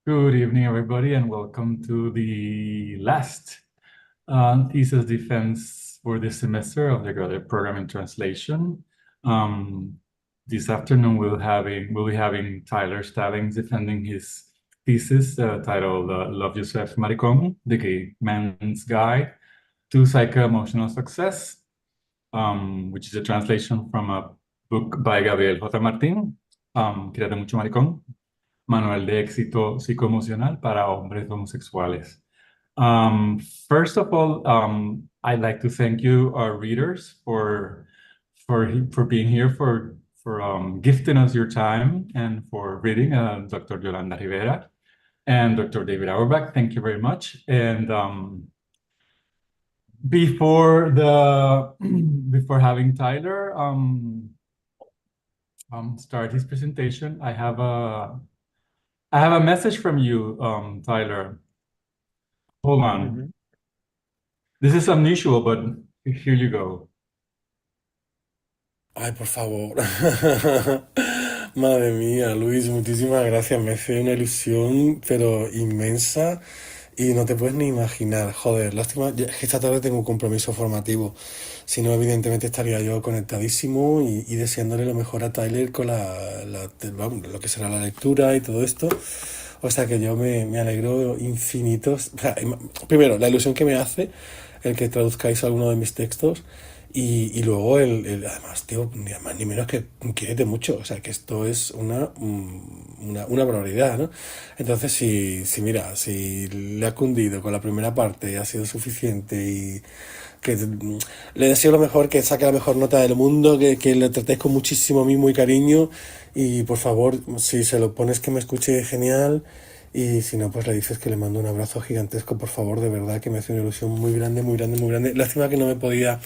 Good evening, everybody, and welcome to the last thesis defense for this semester of the graduate program in translation. This afternoon, we'll be having Tyler Stallings defending his thesis titled Love Yourself, Maricón, the Gay Man's Guide to Psycho-Emotional Success, which is a translation from a book by Gabriel J. Martín, Quiérete, mucho, Maricón, Manual de éxito psicoemocional para hombres homosexuales. First of all, I'd like to thank you, our readers, for being here, for gifting us your time, and for reading Dr. Yolanda Rivera and Dr. David Auerbach. Thank you very much. And before having Tyler start his presentation, I have a message from you, Tyler. Hold on. This is unusual, but here you go. Ay, por favor. Madre mía, Luis, muchísimas gracias. Me hace una ilusión, pero inmensa. Y no te puedes ni imaginar. Joder, lástima. Es que esta tarde tengo un compromiso formativo. Si no, evidentemente estaría yo conectadísimo y deseándole lo mejor a Tyler con vamos, lo que será la lectura y todo esto. O sea que yo me alegro infinitos. O sea, primero, la ilusión que me hace el que traduzcáis alguno de mis textos. Y luego además, tío, ni más ni menos que quiérete mucho. O sea, que esto es una barbaridad, ¿no? Entonces, mira, si le ha cundido con la primera parte y ha sido suficiente y que le deseo lo mejor, que saque la mejor nota del mundo, que le tratéis con muchísimo mimo y cariño. Y por favor, si se lo pones que me escuche, genial. Y si no, pues le dices que le mando un abrazo gigantesco, por favor, de verdad, que me hace una ilusión muy grande, muy grande, muy grande. Lástima que no me podía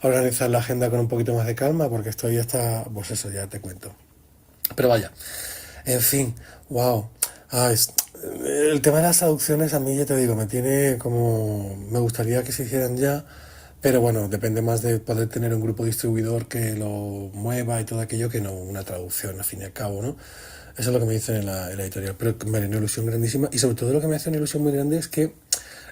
organizar la agenda con un poquito más de calma, porque estoy hasta, pues eso, ya te cuento. Pero vaya, en fin, wow. El tema de las traducciones a mí, ya te digo, me tiene como... Me gustaría que se hicieran ya, pero bueno, depende más de poder tener un grupo distribuidor que lo mueva y todo aquello que no una traducción, al fin y al cabo, ¿no? Eso es lo que me dicen en la editorial, pero me hace una ilusión grandísima. Y sobre todo lo que me hace una ilusión muy grande es que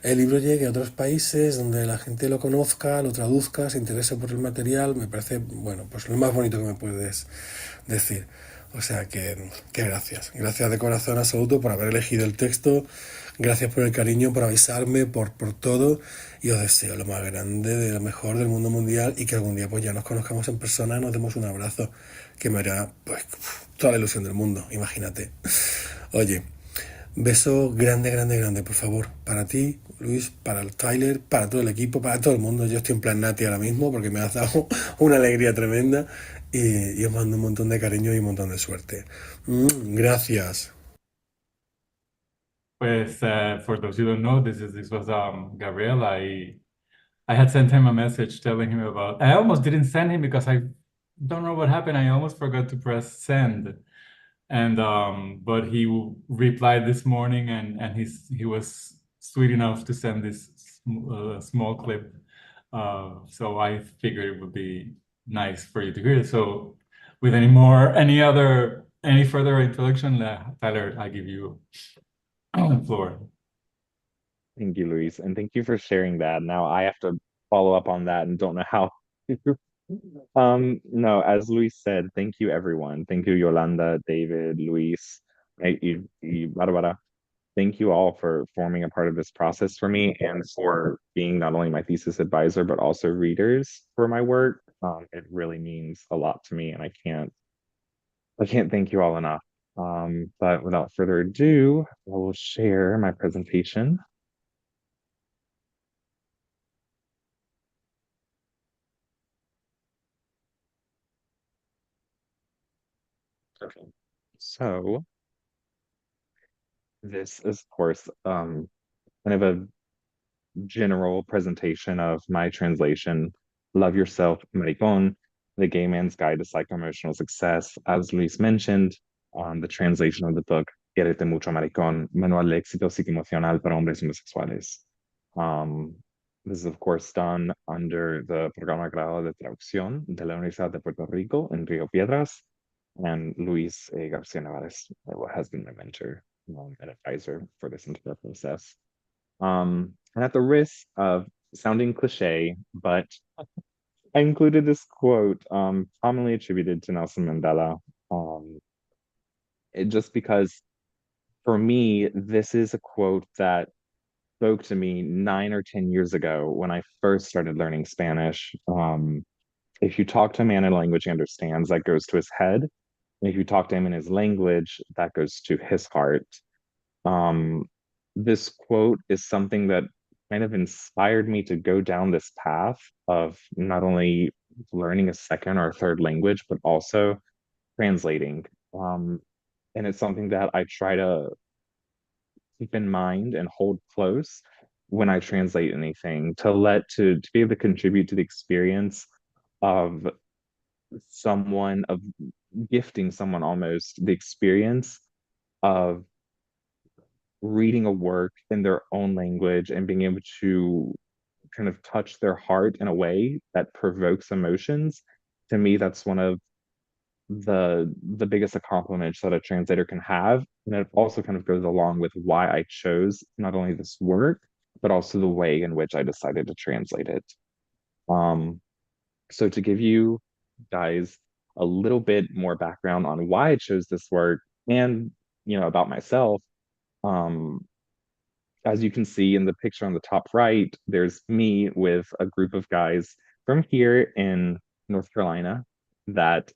el libro llegue a otros países donde la gente lo conozca, lo traduzca, se interese por el material. Me parece, bueno, pues lo más bonito que me puedes decir. O sea que gracias. Gracias de corazón absoluto por haber elegido el texto. Gracias por el cariño, por avisarme, por todo. Y os deseo lo más grande, de lo mejor del mundo mundial y que algún día pues ya nos conozcamos en persona, nos demos un abrazo, que me hará pues toda la ilusión del mundo, imagínate. Oye, beso grande, grande, grande, por favor. Para ti, Luis, para el Tyler, para todo el equipo, para todo el mundo. Yo estoy en plan Nati ahora mismo porque me has dado una alegría tremenda y os mando un montón de cariño y un montón de suerte. Gracias. Pues, for those who don't know, this was Gabriel. I had sent him a message telling him about. I almost didn't send him because I don't know what happened. I almost forgot to press send, and but he replied this morning, and he was sweet enough to send this small clip. So I figured it would be nice for you to hear. So, with any further introduction, Tyler, I give you the floor. Thank you, Luis, and thank you for sharing that. Now I have to follow up on that and don't know how. No, as Luis said, thank you everyone. Thank you, Yolanda, David, Luis, Barbara. Thank you all for forming a part of this process for me and for being not only my thesis advisor, but also readers for my work. It really means a lot to me, and I can't thank you all enough. But without further ado, I will share my presentation. Okay. So this is, of course, kind of a general presentation of my translation, Love Yourself, Maricón, The Gay Man's Guide to Psycho-Emotional Success. As Luis mentioned, the translation of the book, Quiérete mucho, Maricón, Manual de éxito psicoemocional para hombres homosexuales. This is, of course, done under the Programa Grado de Traducción de la Universidad de Puerto Rico in Río Piedras, and Luis García Nevares has been my mentor an advisor for this entire process. And at the risk of sounding cliche, but I included this quote, commonly attributed to Nelson Mandela, just because for me, this is a quote that spoke to me 9 or 10 years ago when I first started learning Spanish. If you talk to a man in a language he understands, that goes to his head. And if you talk to him in his language, that goes to his heart. Um, this quote is something that kind of inspired me to go down this path of not only learning a second or third language, but also translating. And it's something that I try to keep in mind and hold close when I translate anything to be able to contribute to the experience of someone, of gifting someone almost the experience of reading a work in their own language and being able to kind of touch their heart in a way that provokes emotions. To me, that's one of the biggest accomplishments that a translator can have. And it also kind of goes along with why I chose not only this work, but also the way in which I decided to translate it. Um, so to give you guys a little bit more background on why I chose this work and about myself, um, as you can see in the picture on the top right, there's me with a group of guys from here in North Carolina that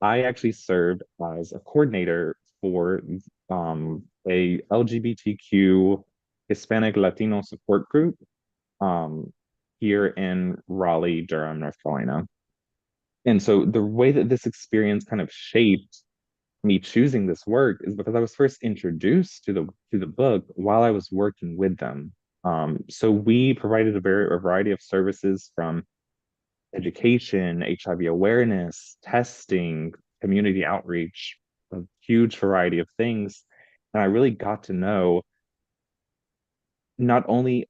I actually served as a coordinator for a LGBTQ Hispanic Latino support group here in Raleigh, Durham, North Carolina. And so the way that this experience kind of shaped me choosing this work is because I was first introduced to the book while I was working with them. So we provided a variety of services from education, HIV awareness, testing, community outreach, a huge variety of things. And I really got to know not only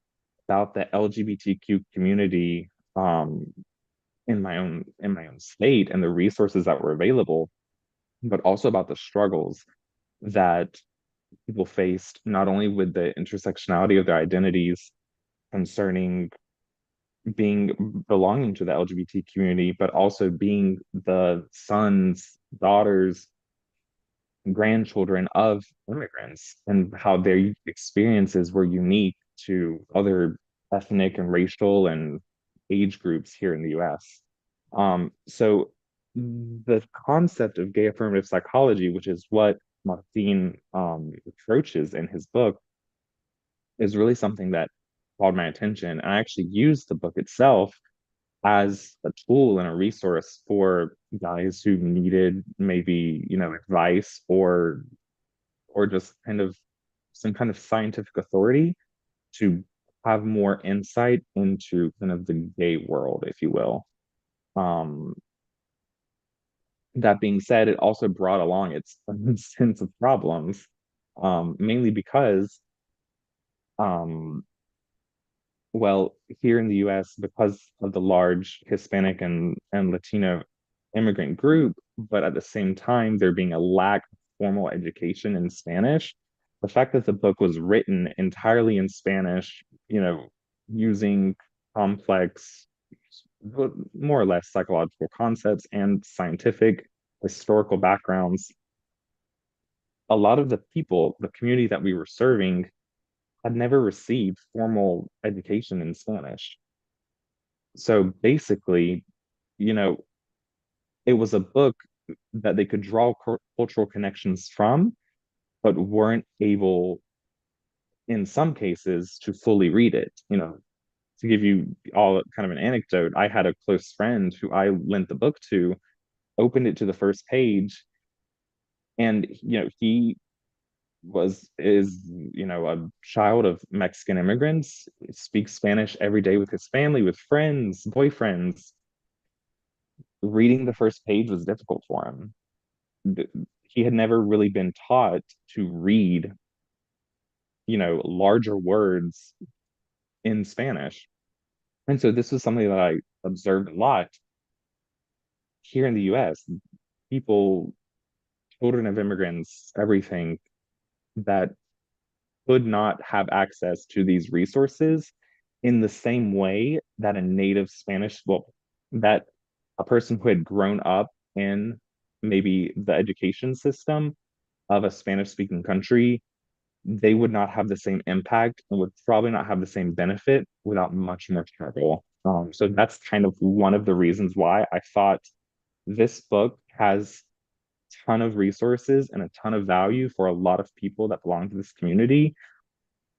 about the LGBTQ community in my own state and the resources that were available, but also about the struggles that people faced, not only with the intersectionality of their identities concerning belonging to the LGBT community, but also being the sons, daughters, grandchildren of immigrants and how their experiences were unique to other ethnic and racial and age groups here in the US. So the concept of gay affirmative psychology, which is what Martín approaches in his book, is really something that called my attention. And I actually used the book itself as a tool and a resource for guys who needed maybe, advice or just kind of some kind of scientific authority to have more insight into kind of the gay world, if you will. Um, that being said, it also brought along its own sense of problems, mainly because um, well, here in the US, because of the large Hispanic and Latino immigrant group, but at the same time, there being a lack of formal education in Spanish, the fact that the book was written entirely in Spanish, using complex, more or less psychological concepts and scientific historical backgrounds, a lot of the people, the community that we were serving, had never received formal education in Spanish. So basically, you know, it was a book that they could draw cultural connections from, but weren't able, in some cases, to fully read it. To give you all kind of an anecdote, I had a close friend who I lent the book to, opened it to the first page, and he is a child of Mexican immigrants, speaks Spanish every day with his family, with friends, boyfriends. Reading the first page was difficult for him. He had never really been taught to read, larger words in Spanish. And so this was something that I observed a lot here in the US. People, children of immigrants, everything, that could not have access to these resources in the same way that a native Spanish, well, that a person who had grown up in maybe the education system of a Spanish speaking country, they would not have the same impact and would probably not have the same benefit without much more struggle. So that's kind of one of the reasons why I thought this book has a ton of resources and a ton of value for a lot of people that belong to this community.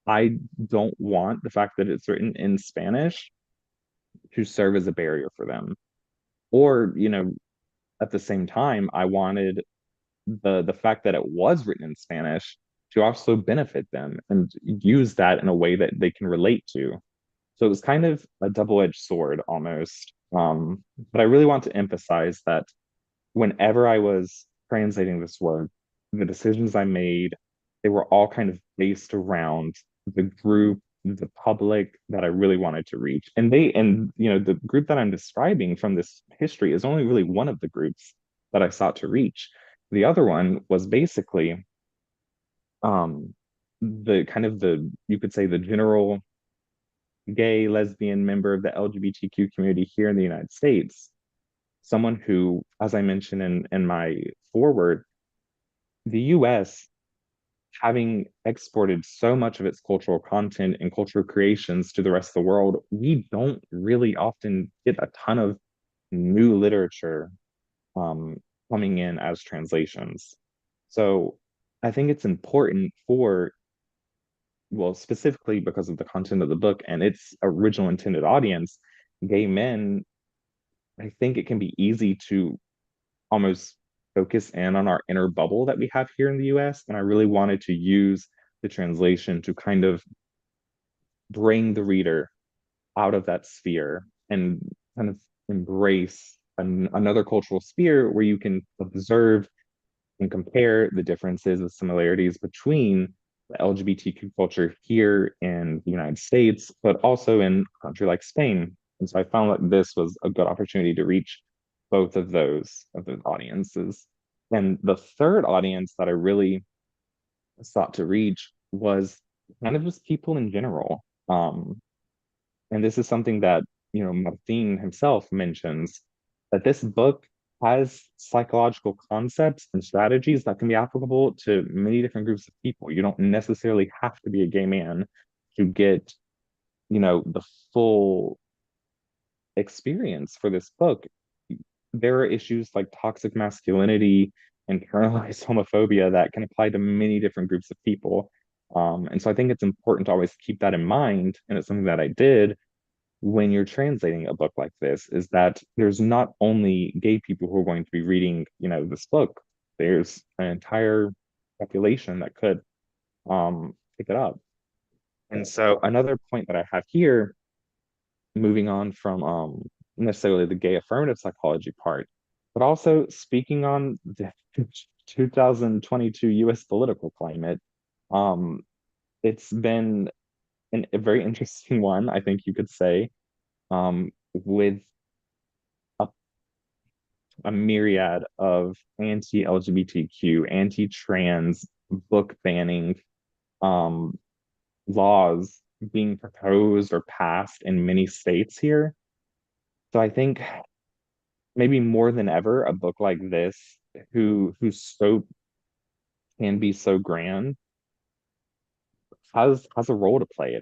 I don't want the fact that it's written in Spanish to serve as a barrier for them. Or, at the same time, I wanted the fact that it was written in Spanish to also benefit them and use that in a way that they can relate to. So it was kind of a double-edged sword almost. But I really want to emphasize that whenever I was translating this work, the decisions I made, they were all kind of based around the group, the public that I really wanted to reach. And the group that I'm describing from this history is only really one of the groups that I sought to reach. The other one was basically the kind of you could say the general gay, lesbian member of the LGBTQ community here in the United States. Someone who, as I mentioned in my foreword, the US, having exported so much of its cultural content and cultural creations to the rest of the world, we don't really often get a ton of new literature coming in as translations. So I think it's important for, well, specifically because of the content of the book and its original intended audience, gay men, I think it can be easy to almost focus in on our inner bubble that we have here in the US. And I really wanted to use the translation to kind of bring the reader out of that sphere and kind of embrace another cultural sphere where you can observe and compare the differences, the similarities between the LGBTQ culture here in the United States, but also in a country like Spain. And so I found that this was a good opportunity to reach both of those audiences. And the third audience that I really sought to reach was kind of just people in general. And this is something that, Martín himself mentions, that this book has psychological concepts and strategies that can be applicable to many different groups of people. You don't necessarily have to be a gay man to get, the full experience for this book. There are issues like toxic masculinity, internalized homophobia that can apply to many different groups of people. And so I think it's important to always keep that in mind. And it's something that I did when you're translating a book like this, is that there's not only gay people who are going to be reading, this book, there's an entire population that could pick it up. And so another point that I have here, moving on from necessarily the gay affirmative psychology part, but also speaking on the 2022 US political climate, it's been a very interesting one, I think you could say, with a myriad of anti-LGBTQ, anti-trans book banning laws being proposed or passed in many states here. So I think maybe more than ever, a book like this, whose scope can be so grand, has a role to play.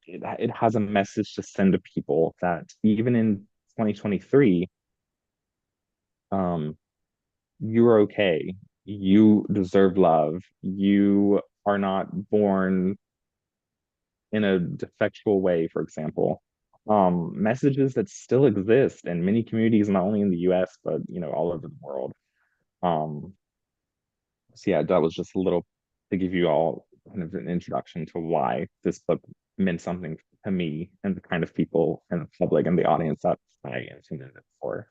It has a message to send to people that even in 2023, you're okay. You deserve love. You are not born in a defectual way, for example. Messages that still exist in many communities, not only in the US, but all over the world. So yeah, that was just a little to give you all kind of an introduction to why this book meant something to me and the kind of people and the public and the audience that I intended it for.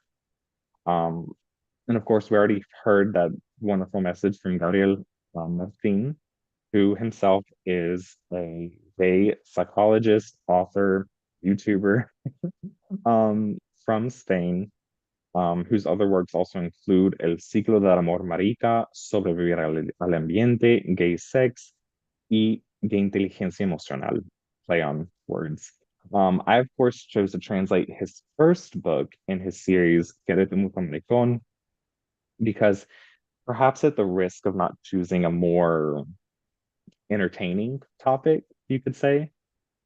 And of course, we already heard that wonderful message from Gabriel Martín, who himself is a gay psychologist, author, YouTuber from Spain, whose other works also include El ciclo del amor marica, sobrevivir al ambiente, gay sex, y de inteligencia emocional, play on words. I, of course, chose to translate his first book in his series, Quiérete, mucho, Maricón, because perhaps at the risk of not choosing a more entertaining topic, you could say,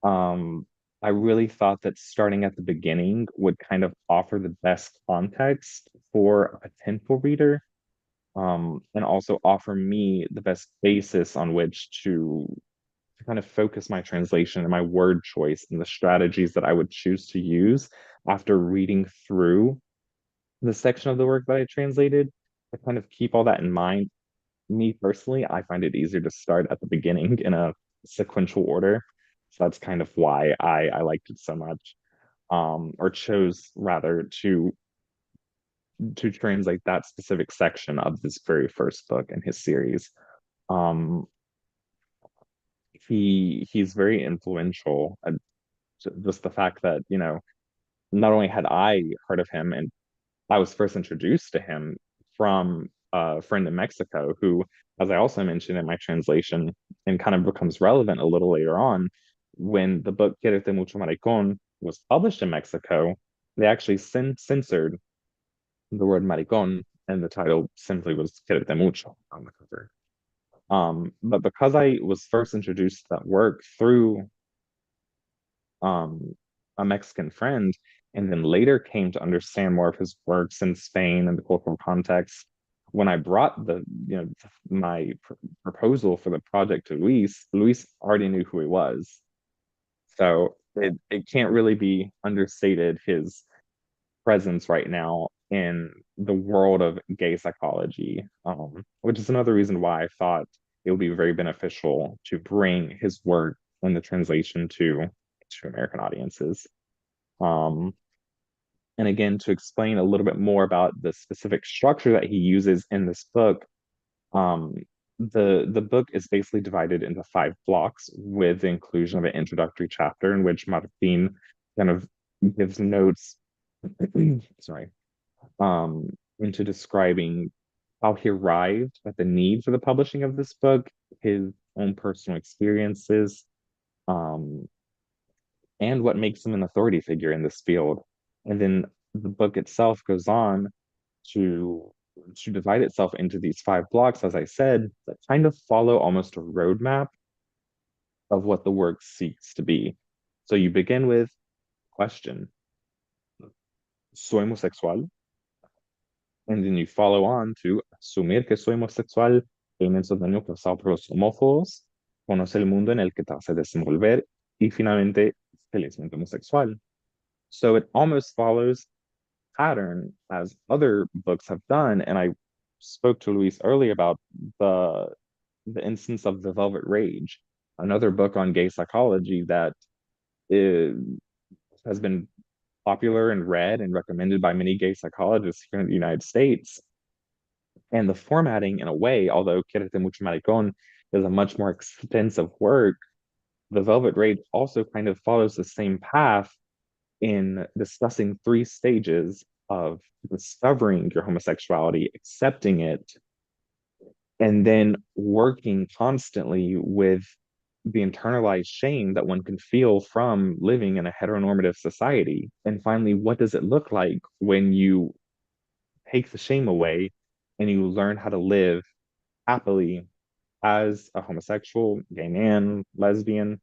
um, I really thought that starting at the beginning would kind of offer the best context for a potential reader, and also offer me the best basis on which to kind of focus my translation and my word choice and the strategies that I would choose to use after reading through the section of the work that I translated. I kind of keep all that in mind. Me personally, I find it easier to start at the beginning in a sequential order. So that's kind of why I liked it so much, or chose rather to translate that specific section of this very first book in his series. Um, he's very influential. Just the fact that, you know, not only had I heard of him, and I was first introduced to him from a friend in Mexico who, as I also mentioned in my translation, and kind of becomes relevant a little later on, when the book Quiérete, mucho, Maricón was published in Mexico, they actually censored the word maricón, and the title simply was Quiérete mucho on the cover. But because I was first introduced to that work through um, a Mexican friend, and then later came to understand more of his works in Spain and the cultural context. When I brought my proposal for the project to Luis already knew who he was. So it can't really be understated his presence right now in the world of gay psychology, which is another reason why I thought it would be very beneficial to bring his work in the translation to American audiences. Um, and again, to explain a little bit more about the specific structure that he uses in this book, um, the book is basically divided into 5 blocks with the inclusion of an introductory chapter in which Martín kind of gives notes, sorry, um, into describing how he arrived at the need for the publishing of this book, his own personal experiences, um, and what makes him an authority figure in this field. And then the book itself goes on to divide itself into these 5 blocks, as I said, that kind of follow almost a roadmap of what the work seeks to be. So you begin with question, ¿soy homosexual? And then you follow on to asumir que soy homosexual, el inmenso daño causado por los homófobos, conoce el mundo en el que te hace desenvolver, y finalmente, felizmente homosexual. So it almost follows pattern as other books have done. And I spoke to Luis earlier about the instance of The Velvet Rage, another book on gay psychology that is, has been popular and read and recommended by many gay psychologists here in the United States. And the formatting, in a way, although Quiérete mucho, Maricón is a much more extensive work, The Velvet Rage also kind of follows the same path in discussing 3 stages of discovering your homosexuality, accepting it, and then working constantly with the internalized shame that one can feel from living in a heteronormative society. And finally, what does it look like when you take the shame away and you learn how to live happily as a homosexual, gay man, lesbian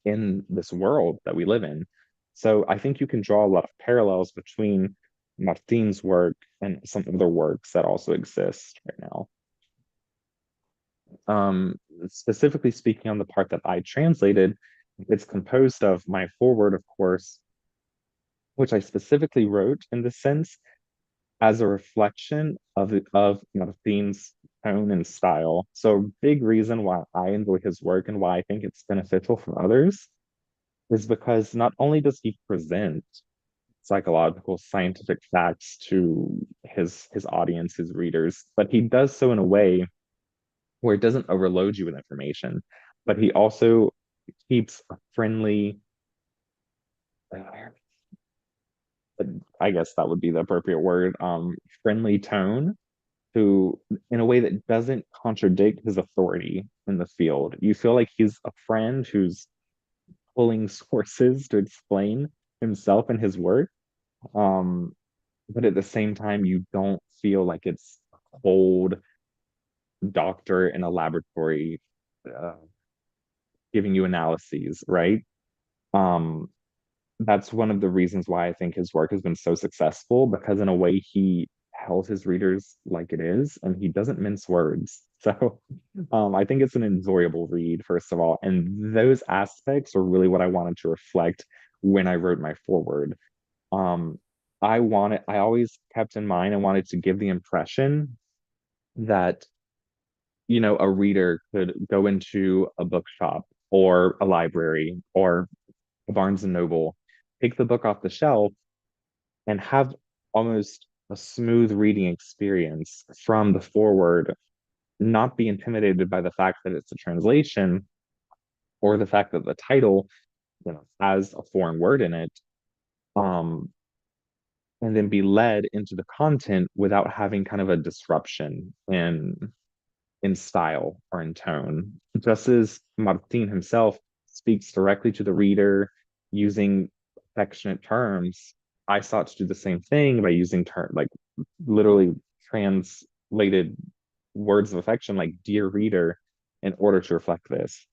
in this world that we live in? So I think you can draw a lot of parallels between Martin's work and some other works that also exist right now. Specifically speaking on the part that I translated, it's composed of my foreword, of course, which I specifically wrote in this sense as a reflection of Martin's tone and style. So a big reason why I enjoy his work and why I think it's beneficial for others is because not only does he present psychological scientific facts to his audience, his readers, but he does so in a way where it doesn't overload you with information, but he also keeps a friendly, I guess that would be the appropriate word, friendly tone who, in a way that doesn't contradict his authority in the field. You feel like he's a friend who's pulling sources to explain himself and his work. Um, but at the same time, you don't feel like it's a cold doctor in a laboratory uh, giving you analyses, right? Um, that's one of the reasons why I think his work has been so successful, because in a way he held his readers like it is, and he doesn't mince words. So I think it's an enjoyable read, first of all. And those aspects are really what I wanted to reflect when I wrote my foreword. Um, I always kept in mind, I wanted to give the impression that, a reader could go into a bookshop or a library or a Barnes and Noble, take the book off the shelf, and have almost a smooth reading experience from the forward, not be intimidated by the fact that it's a translation or the fact that the title, has a foreign word in it, um, and then be led into the content without having kind of a disruption in style or in tone. Just as Martin himself speaks directly to the reader using affectionate terms, I sought to do the same thing by using like literally translated words of affection like dear reader in order to reflect this.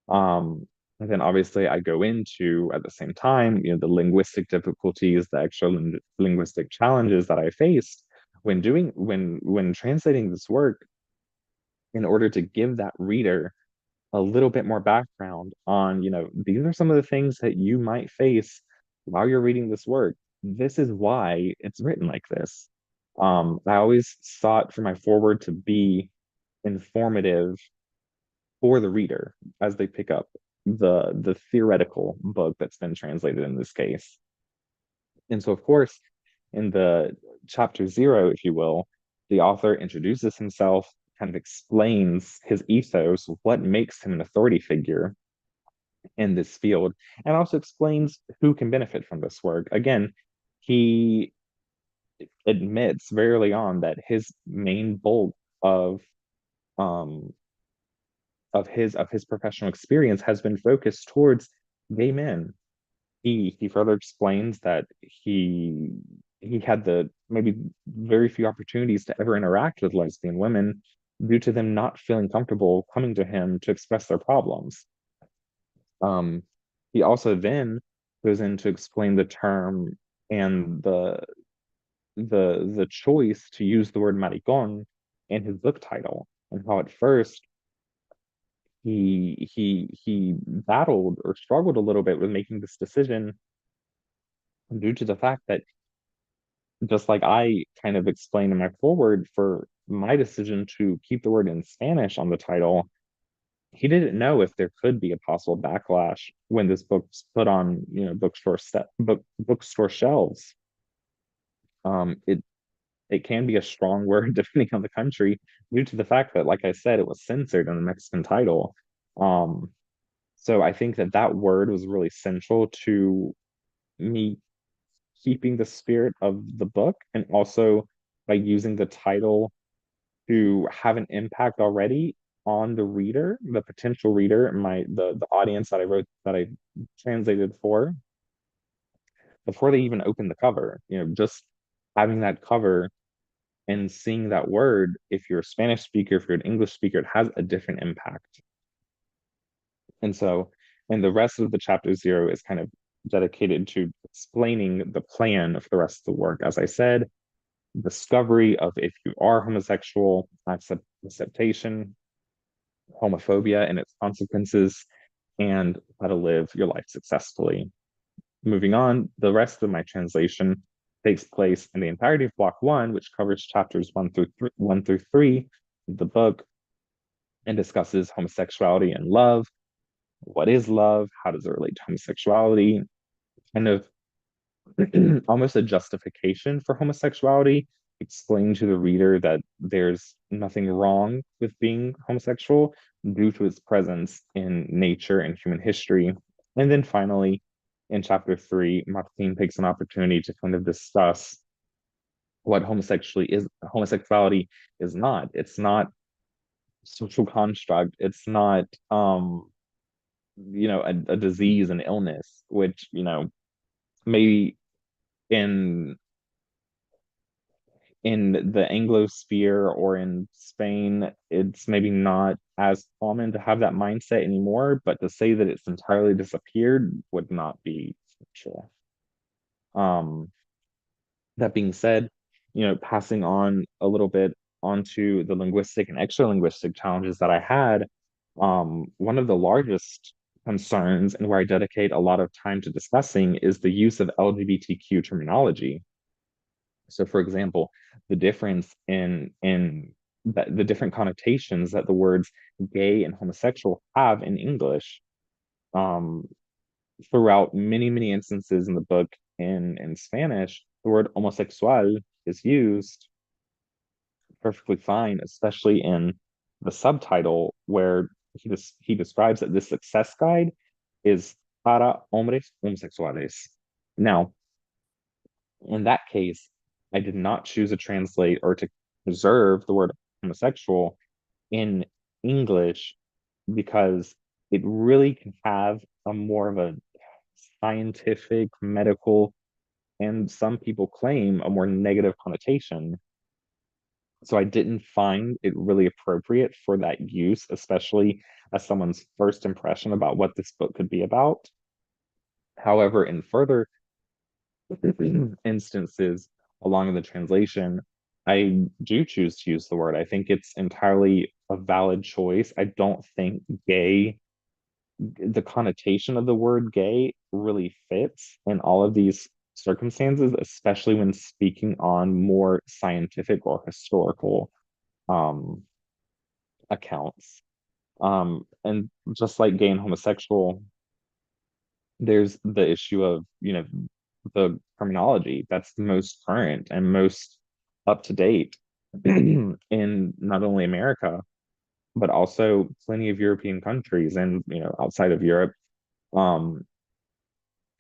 And then obviously I go into at the same time, the linguistic difficulties, the extra linguistic challenges that I faced when translating this work, in order to give that reader a little bit more background on, these are some of the things that you might face while you're reading this work. This is why it's written like this. I always sought for my forward to be informative for the reader as they pick up the theoretical book that's been translated in this case. And so, of course, in the chapter 0, if you will, the author introduces himself, kind of explains his ethos, what makes him an authority figure in this field, and also explains who can benefit from this work. Again, he admits very early on that his main bulk um of his professional experience has been focused towards gay men. He further explains that he had the maybe very few opportunities to ever interact with lesbian women due to them not feeling comfortable coming to him to express their problems. Um, he also then goes in to explain the term and the choice to use the word maricón in his book title, and how at first he battled or struggled a little bit with making this decision due to the fact that, just like I kind of explained in my foreword, for my decision to keep the word in Spanish on the title, he didn't know if there could be a possible backlash when this book's put on, bookstore shelves. It can be a strong word depending on the country, due to the fact that, like I said, it was censored in the Mexican title. Um, so I think that word was really central to me keeping the spirit of the book, and also by using the title to have an impact already on the reader, the potential reader, the audience that I translated for, before they even open the cover. Just having that cover and seeing that word, if you're a Spanish speaker, if you're an English speaker, it has a different impact. And so, and the rest of the chapter 0 is kind of dedicated to explaining the plan for the rest of the work. As I said, discovery of if you are homosexual, acceptation, homophobia and its consequences, and how to live your life successfully. Moving on, the rest of my translation takes place in the entirety of Block 1, which covers chapters 1 through 3 of the book, and discusses homosexuality and love. What is love? How does it relate to homosexuality? Kind of almost a justification for homosexuality, explain to the reader that there's nothing wrong with being homosexual due to its presence in nature and human history. And then finally, in chapter 3, Martin takes an opportunity to kind of discuss what homosexuality is not. It's not social construct. It's not a disease, an illness, which, maybe in the Anglosphere or in Spain, it's maybe not as common to have that mindset anymore, but to say that it's entirely disappeared would not be true. That being said, passing on a little bit onto the linguistic and extra linguistic challenges that I had, one of the largest concerns, and where I dedicate a lot of time to discussing, is the use of LGBTQ terminology. So, for example, the difference in the different connotations that the words gay and homosexual have in English, um, throughout many instances in the book. In Spanish, the word homosexual is used perfectly fine, especially in the subtitle where he describes that this success guide is para hombres homosexuales. Now, in that case, I did not choose to translate or to preserve the word homosexual in English because it really can have a more of a scientific, medical, and some people claim a more negative connotation. So I didn't find it really appropriate for that use, especially as someone's first impression about what this book could be about. However, in further instances along the translation, I do choose to use the word. I think it's entirely a valid choice. I don't think the connotation of the word gay really fits in all of these circumstances, especially when speaking on more scientific or historical um, accounts. And just like gay and homosexual, there's the issue of, the terminology that's the most current and most up to date in not only America, but also plenty of European countries and, outside of Europe. Um,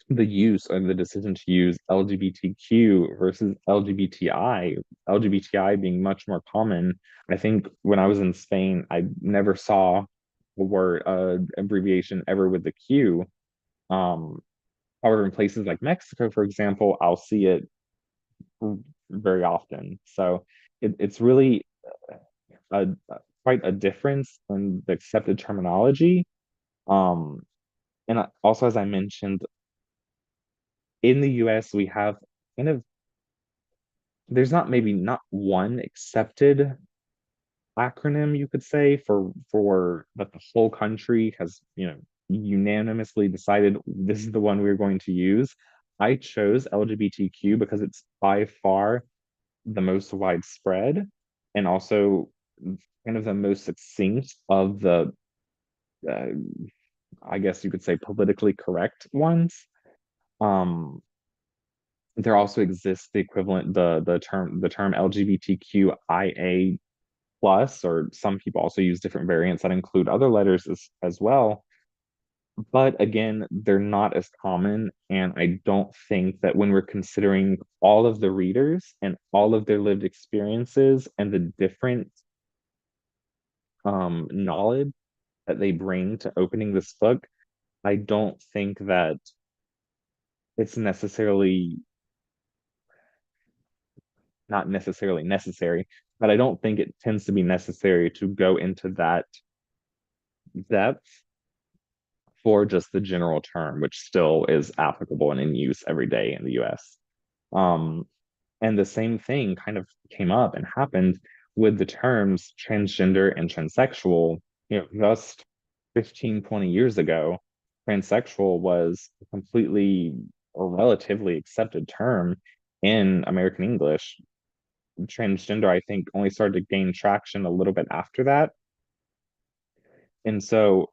the use and the decision to use LGBTQ versus LGBTI being much more common. I think when I was in Spain, I never saw a word, abbreviation ever with the Q. However, in places like Mexico, for example, I'll see it very often. So it's really quite a difference in the accepted terminology. And also, as I mentioned, in the US, we have kind of, there's not one accepted acronym, you could say, for that the whole country has, unanimously decided this is the one we're going to use. I chose LGBTQ because it's by far the most widespread and also kind of the most succinct of the, uh, I guess you could say, politically correct ones. There also exists the equivalent, the term LGBTQIA plus, or some people also use different variants that include other letters as well. But again, they're not as common, and I don't think that when we're considering all of the readers and all of their lived experiences and the different knowledge that they bring to opening this book, I don't think that it's not necessarily necessary, but I don't think it tends to be necessary to go into that depth for just the general term, which still is applicable and in use every day in the US. Um, and the same thing kind of came up and happened with the terms transgender and transsexual. Just 15, 20 years ago, transsexual was a completely or relatively accepted term in American English. Transgender, I think, only started to gain traction a little bit after that. And so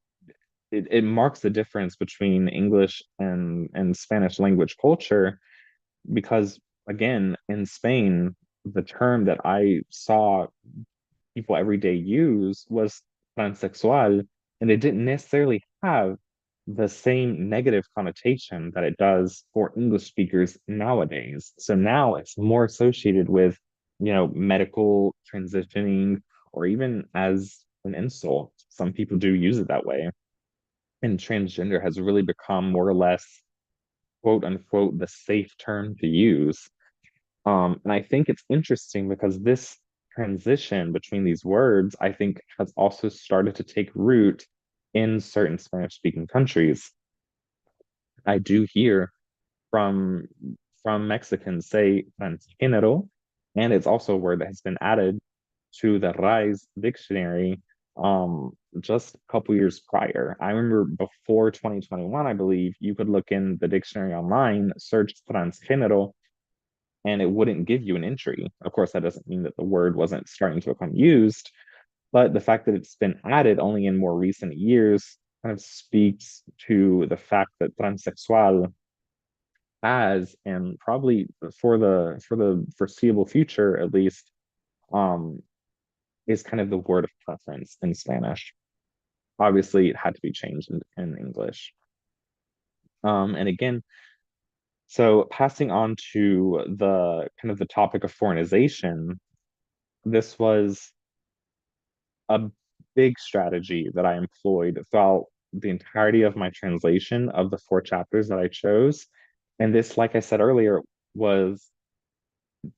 it marks the difference between English and Spanish language culture because, again, in Spain, the term that I saw people every day use was transsexual, and it didn't necessarily have the same negative connotation that it does for English speakers nowadays. So now it's more associated with medical transitioning, or even as an insult. Some people do use it that way. And transgender has really become more or less, quote unquote, the safe term to use. And I think it's interesting because this transition between these words, I think, has also started to take root in certain Spanish speaking countries. I do hear from Mexicans say transgénero, and it's also a word that has been added to the Rise dictionary just a couple years prior. I remember before 2021, I believe, you could look in the dictionary online, search transgénero, and it wouldn't give you an entry. Of course, that doesn't mean that the word wasn't starting to become used, but the fact that it's been added only in more recent years kind of speaks to the fact that transsexual has, and probably for the foreseeable future at least, um, is kind of the word of preference in Spanish. Obviously, it had to be changed in English. And again, so passing on to the kind of the topic of foreignization, this was a big strategy that I employed throughout the entirety of my translation of the 4 chapters that I chose. And this, like I said earlier, was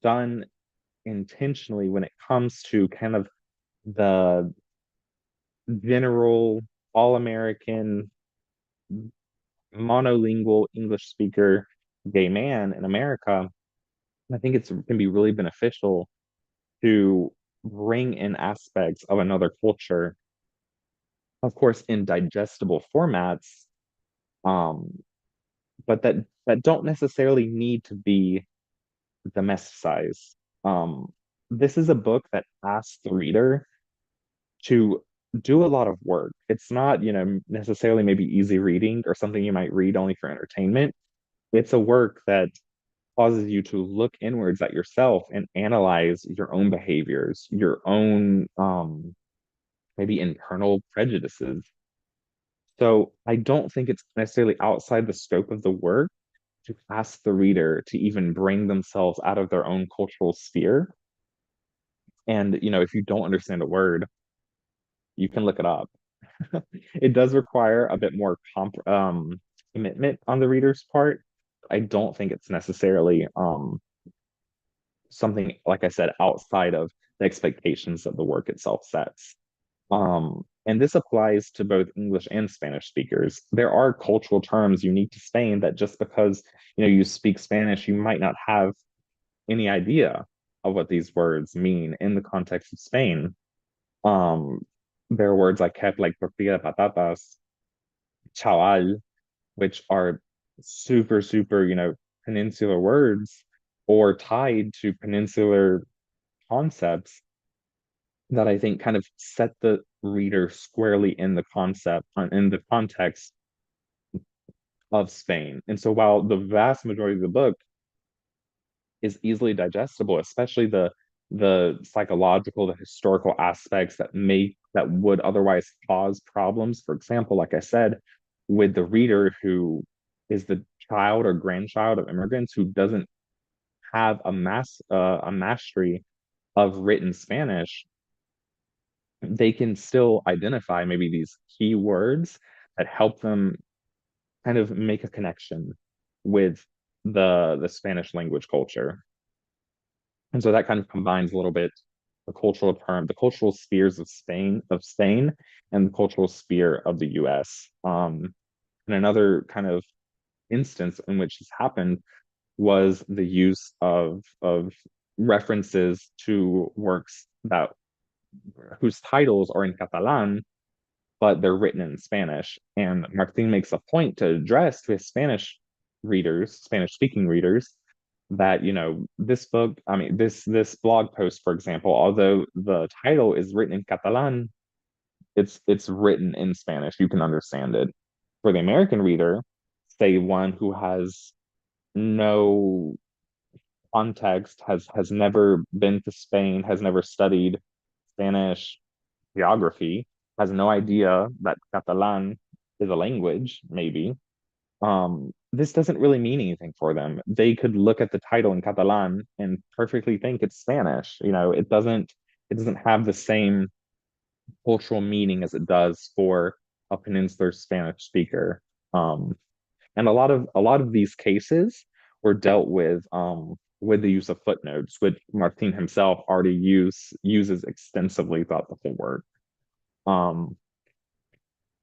done intentionally when it comes to kind of the general all-American monolingual English speaker gay man in America. I think it's can be really beneficial to bring in aspects of another culture, of course, in digestible formats, um, but that don't necessarily need to be domesticized. Um, this is a book that asks the reader to do a lot of work. It's not, necessarily maybe easy reading or something you might read only for entertainment. It's a work that causes you to look inwards at yourself and analyze your own behaviors, your own maybe internal prejudices. So I don't think it's necessarily outside the scope of the work to ask the reader to even bring themselves out of their own cultural sphere. And, if you don't understand a word, you can look it up. It does require a bit more commitment on the reader's part. I don't think it's necessarily something, like I said, outside of the expectations that the work itself sets. And this applies to both English and Spanish speakers. There are cultural terms unique to Spain that just because you speak Spanish, you might not have any idea of what these words mean in the context of Spain. Um, there are words like kept, like tortilla de patatas, chaval, which are super, super, peninsular words or tied to peninsular concepts that I think kind of set the reader squarely in the concept, in the context of Spain. And so while the vast majority of the book is easily digestible, especially the psychological, the historical aspects that would otherwise cause problems. For example, like I said, with the reader who is the child or grandchild of immigrants who doesn't have a mastery of written Spanish, they can still identify maybe these key words that help them kind of make a connection with the Spanish language culture. And so that kind of combines a little bit the cultural spheres of Spain, and the cultural sphere of the US. And another kind of instance in which this happened was the use of references to works that whose titles are in Catalan, but they're written in Spanish. And Martín makes a point to address to his Spanish speaking readers, that this book, I mean this blog post, for example, although the title is written in Catalan, it's written in Spanish. You can understand it. For the American reader, say one who has no context, has never been to Spain, has never studied Spanish geography, has no idea that Catalan is a language, maybe, this doesn't really mean anything for them. They could look at the title in Catalan and perfectly think it's Spanish. It doesn't have the same cultural meaning as it does for a peninsular Spanish speaker. Um, and a lot of these cases were dealt with the use of footnotes, which Martin himself already uses extensively throughout the whole work. Um,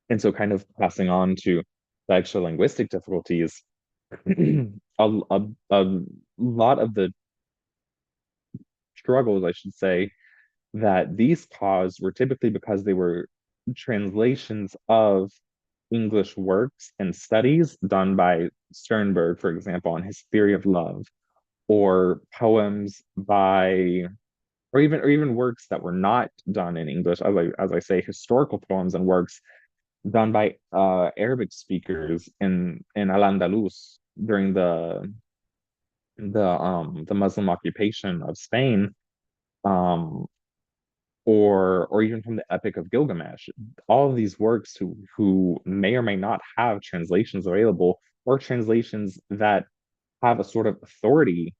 and so kind of passing on to the extra linguistic difficulties, a lot of the struggles, I should say, that these caused were typically because they were translations of English works and studies done by Sternberg, for example, on his theory of love, or poems by, or even works that were not done in English, as I say, historical poems and works done by Arabic speakers in Al Andalus during the Muslim occupation of Spain, um, or even from the Epic of Gilgamesh. All of these works who may or may not have translations available, or translations that have a sort of authority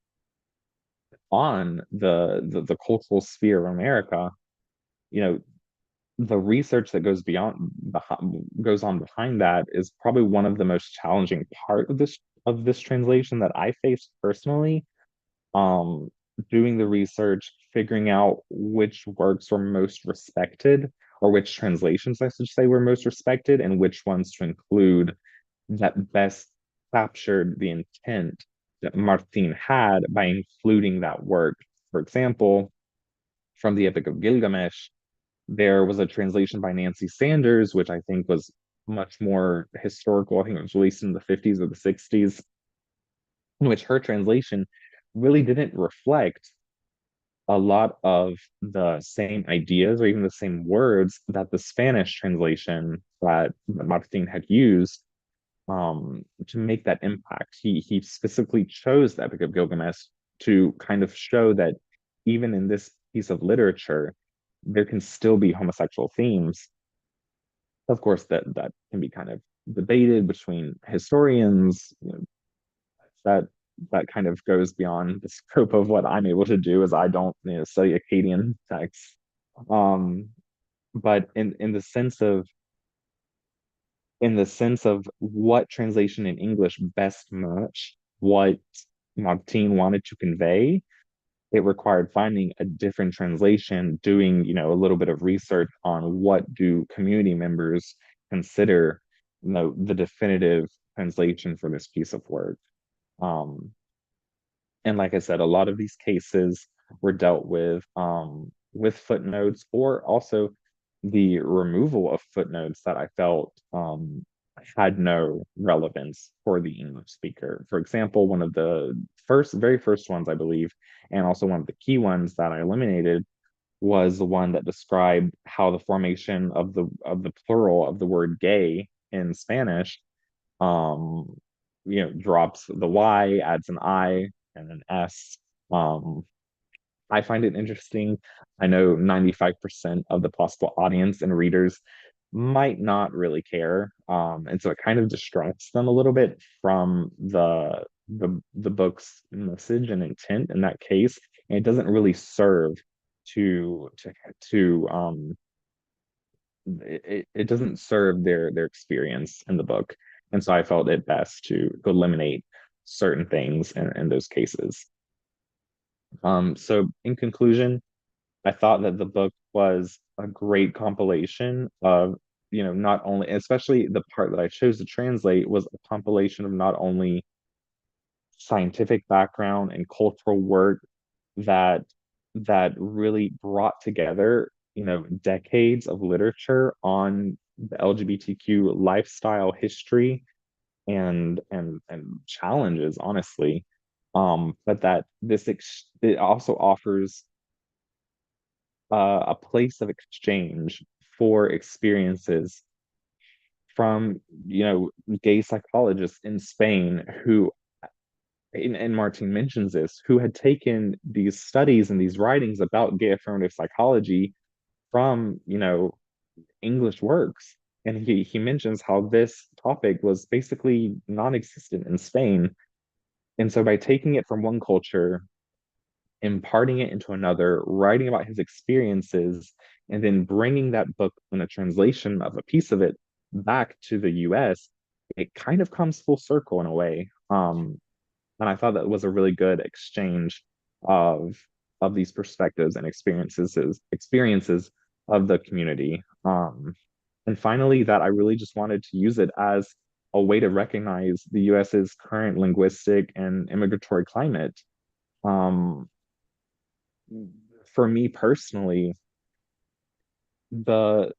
on the cultural sphere of America. You know, the research that goes on behind that is probably one of the most challenging part of this translation that I faced personally. um, Doing the research, figuring out which works were most respected, or which translations, I should say, were most respected, and which ones to include that best captured the intent that Martin had by including that work. For example, from the Epic of Gilgamesh, there was a translation by Nancy Sanders, which I think was much more historical. I think it was released in the 50s or the 60s, in which her translation really didn't reflect a lot of the same ideas or even the same words that the Spanish translation that Martin had used to make that impact. He specifically chose the Epic of Gilgamesh to kind of show that even in this piece of literature, there can still be homosexual themes. Of course, that can be kind of debated between historians. That that kind of goes beyond the scope of what I'm able to do, as I don't study Akkadian texts. Um, but in the sense of what translation in English best matched what Martin wanted to convey, it required finding a different translation, doing, a little bit of research on what do community members consider, the definitive translation for this piece of work. Um, and like I said, a lot of these cases were dealt with footnotes, or also the removal of footnotes that I felt had no relevance for the English speaker. For example, one of the very first ones, I believe, and also one of the key ones that I eliminated, was the one that described how the formation of the plural of the word gay in Spanish, um, drops the Y, adds an I and an S. Um, I find it interesting. I know 95% of the possible audience and readers might not really care. And so it kind of distracts them a little bit from the book's message and intent in that case. And it doesn't really serve to it doesn't serve their experience in the book. And so I felt it best to eliminate certain things in those cases. So in conclusion, I thought that the book was a great compilation of, not only, especially the part that I chose to translate, was a compilation of not only scientific background and cultural work that that really brought together, decades of literature on the LGBTQ lifestyle history and challenges, honestly. But that it also offers a place of exchange for experiences from, gay psychologists in Spain who, and Martin mentions this, who had taken these studies and these writings about gay affirmative psychology from, English works, And he mentions how this topic was basically non-existent in Spain. And so by taking it from one culture, imparting it into another, writing about his experiences, and then bringing that book and a translation of a piece of it back to the US, it kind of comes full circle in a way. And I thought that was a really good exchange of these perspectives and experiences of the community. And finally, that I really just wanted to use it as a way to recognize the US's current linguistic and immigratory climate. Um, for me personally, the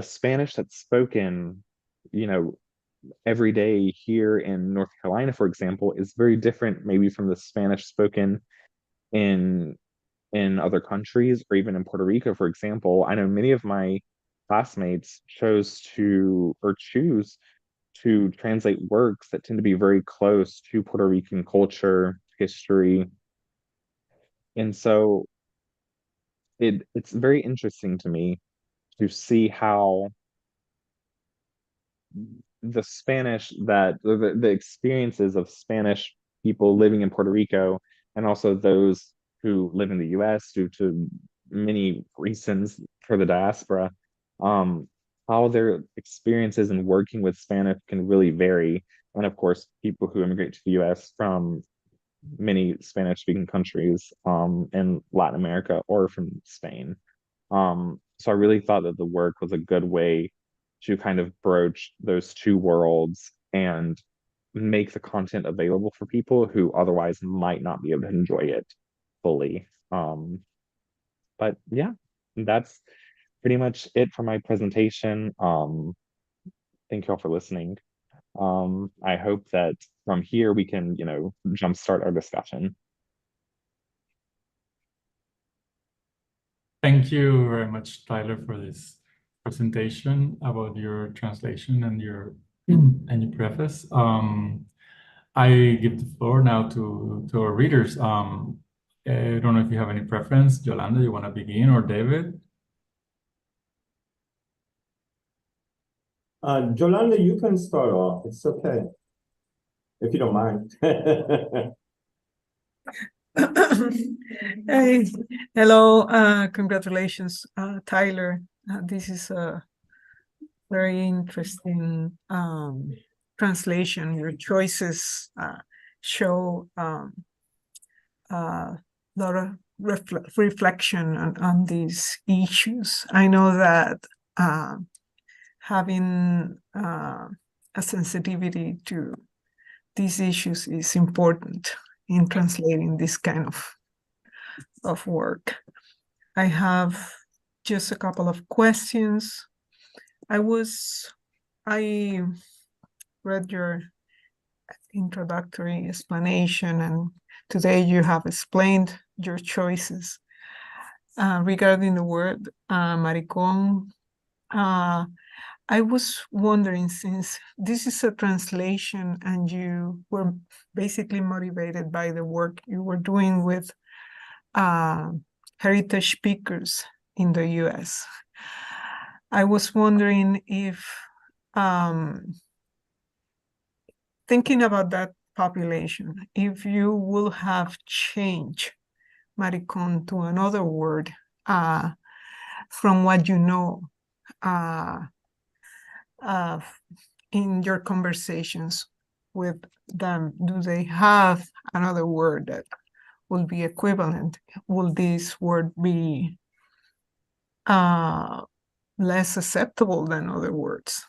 Spanish that's spoken, you know, every day here in North Carolina, for example, is very different maybe from the Spanish spoken in other countries or even in Puerto Rico, for example. I know many of my classmates choose to translate works that tend to be very close to Puerto Rican culture, history. And so it's very interesting to me to see how the Spanish that the experiences of Spanish people living in Puerto Rico and also those who live in the US due to many reasons for the diaspora, how their experiences in working with Spanish can really vary. And of course, people who immigrate to the US from many Spanish speaking countries in Latin America or from Spain. So I really thought that the work was a good way to kind of broach those two worlds and make the content available for people who otherwise might not be able to enjoy it fully. But yeah, that's pretty much it for my presentation. Thank you all for listening. I hope that from here we can, jumpstart our discussion. Thank you very much, Tyler, for this presentation about your translation and your preface. I give the floor now to our readers. I don't know if you have any preference. Yolanda, you want to begin, or David? Yolanda, you can start off. It's okay, if you don't mind. Hey, hello, congratulations, Tyler. This is a very interesting translation. Your choices show a lot of reflection on these issues. I know that having a sensitivity to these issues is important in translating this kind of work. I have just a couple of questions. I read your introductory explanation, and today you have explained your choices regarding the word Maricón. I was wondering, since this is a translation and you were basically motivated by the work you were doing with heritage speakers in the US, I was wondering if, thinking about that population, if you will have changed Maricón to another word from what you know in your conversations with them. Do they have another word that will be equivalent? Will this word be less acceptable than other words?